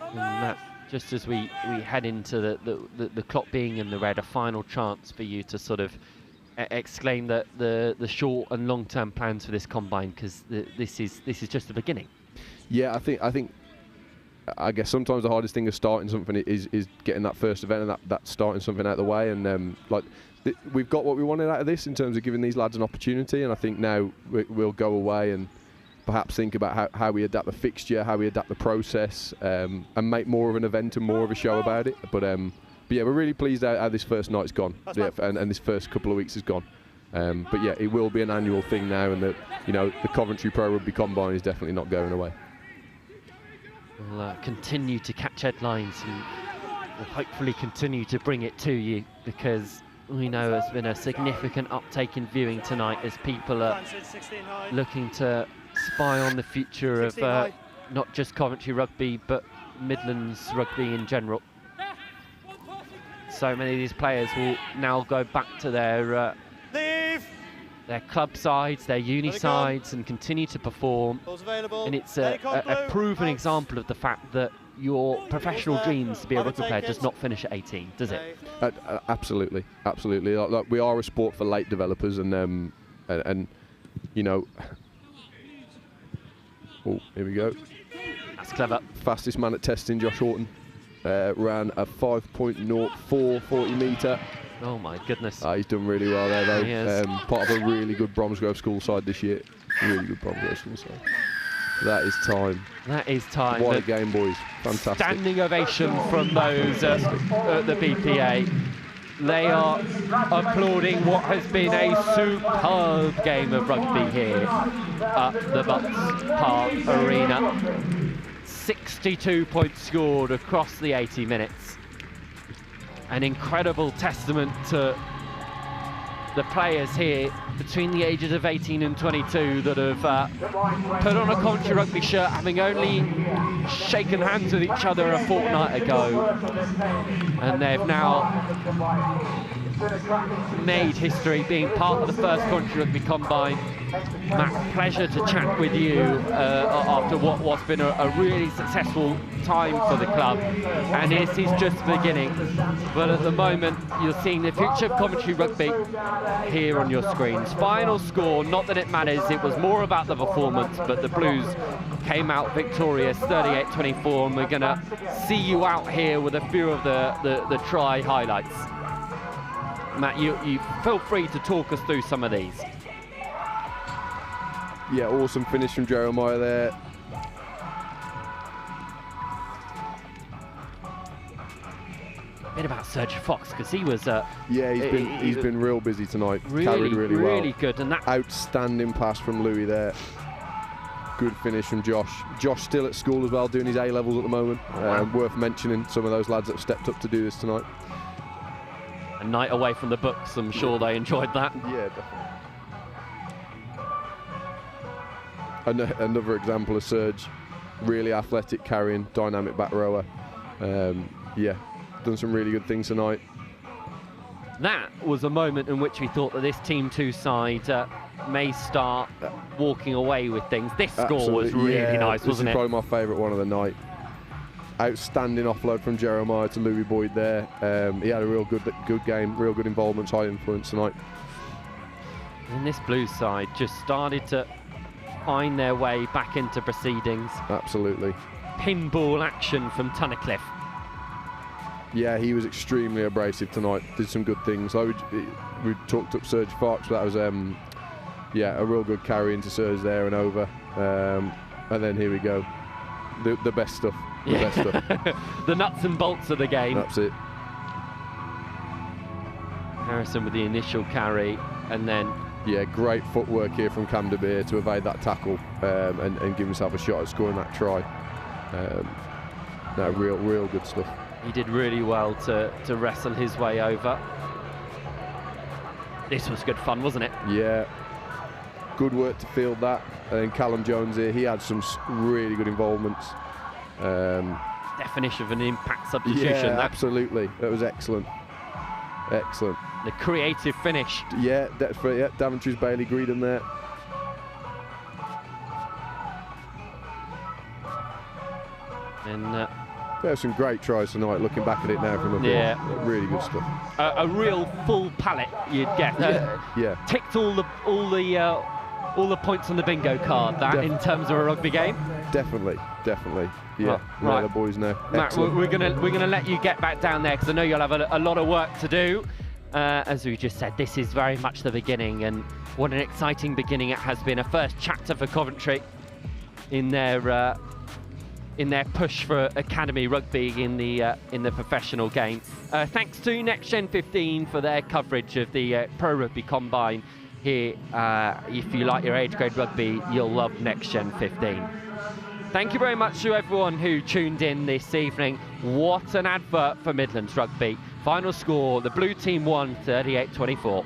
And that, just as we head into the clock being in the red, a final chance for you to sort of exclaim that the short and long-term plans for this combine, because this is just the beginning. Yeah, I guess sometimes the hardest thing of starting something is getting that first event and that starting something out of the way, and we've got what we wanted out of this in terms of giving these lads an opportunity, and I think now we'll go away and perhaps think about how we adapt the fixture, how we adapt the process, and make more of an event and more of a show about it. But yeah, we're really pleased how this first night's gone, and this first couple of weeks has gone. But yeah, it will be an annual thing now, and the Coventry Pro-Rugby Combine is definitely not going away. We'll continue to catch headlines and we'll hopefully continue to bring it to you, because we know there's been a significant uptake in viewing tonight as people are looking to spy on the future of not just Coventry Rugby but Midlands Rugby in general. So many of these players will now go back to their club sides, their uni sides, and continue to perform. And it's a proven example of the fact that your professional dreams to be a rugby player does not finish at 18, does it? Absolutely. Like, we are a sport for late developers, and you know, Oh, here we go. That's clever. Fastest man at testing, Josh Horton, ran a 5.04 40-metre. Oh my goodness. He's done really well there, though. He is. Part of a really good Bromsgrove school side this year. Really good Bromsgrove school side. That is time. That is time. What a game, boys. Fantastic. Standing ovation from those at the BPA. They are applauding what has been a superb game of rugby here at the Butts Park Arena. 62 points scored across the 80 minutes. An incredible testament to the players here between the ages of 18 and 22 that have put on a Coventry Rugby shirt, having only shaken hands with each other a fortnight ago, and they've now made history being part of the first Coventry Rugby Combine. Matt, pleasure to chat with you after what's been a really successful time for the club, and this is just the beginning. But at the moment, you're seeing the future of Coventry Rugby here on your screens. Final score, not that it matters, it was more about the performance, but the Blues came out victorious, 38-24, and we're going to see you out here with a few of the try highlights. Matt, you feel free to talk us through some of these. Yeah, awesome finish from Jeremiah there. A bit about Sergio Fox, because he was yeah, he's been real busy tonight. Carried really well. Really good, and that outstanding pass from Louis there. Good finish from Josh. Josh still at school as well, doing his A-levels at the moment. Worth mentioning some of those lads that have stepped up to do this tonight. A night away from the books, I'm sure they enjoyed that. Yeah, definitely. Another example of Serge, really athletic, carrying, dynamic back rower. Yeah, done some really good things tonight. That was a moment in which we thought that this Team 2 side may start walking away with things. This score was really nice, wasn't it? This is probably my favourite one of the night. Outstanding offload from Jeremiah to Louis Boyd there. He had a real good game, real good involvement, high influence tonight. And this Blues side just started to find their way back into proceedings. Absolutely. Pinball action from Tunnicliffe. Yeah, he was extremely abrasive tonight. Did some good things. We talked up Serge Fox, but that was yeah, a real good carry into Serge there and over. And then here we go, the best stuff. The best stuff. The nuts and bolts of the game. That's it. Harrison with the initial carry, and then yeah, great footwork here from Cam De Beer to evade that tackle and give himself a shot at scoring that try. No, real good stuff. He did really well to wrestle his way over. This was good fun, wasn't it? Yeah. Good work to field that. And then Callum Jones here, he had some really good involvements. Definition of an impact substitution. Yeah, absolutely. That was excellent. Excellent. The creative finish. Yeah, that's for it. Yeah, Daventry's Bailey Greedon there. And there's some great tries tonight. Looking back at it now from above, really good stuff. A real full palette you'd get. Yeah. Ticked all the points on the bingo card. That in terms of a rugby game. Definitely. Yeah. Right. The boys now. Matt, we're gonna let you get back down there because I know you'll have a lot of work to do. As we just said, this is very much the beginning, and what an exciting beginning it has been. A first chapter for Coventry in their push for academy rugby in the professional game. Thanks to NextGen15 for their coverage of the Pro Rugby Combine here. If you like your age grade rugby, you'll love NextGen15. Thank you very much to everyone who tuned in this evening. What an advert for Midlands Rugby. Final score, the blue team won 38-24.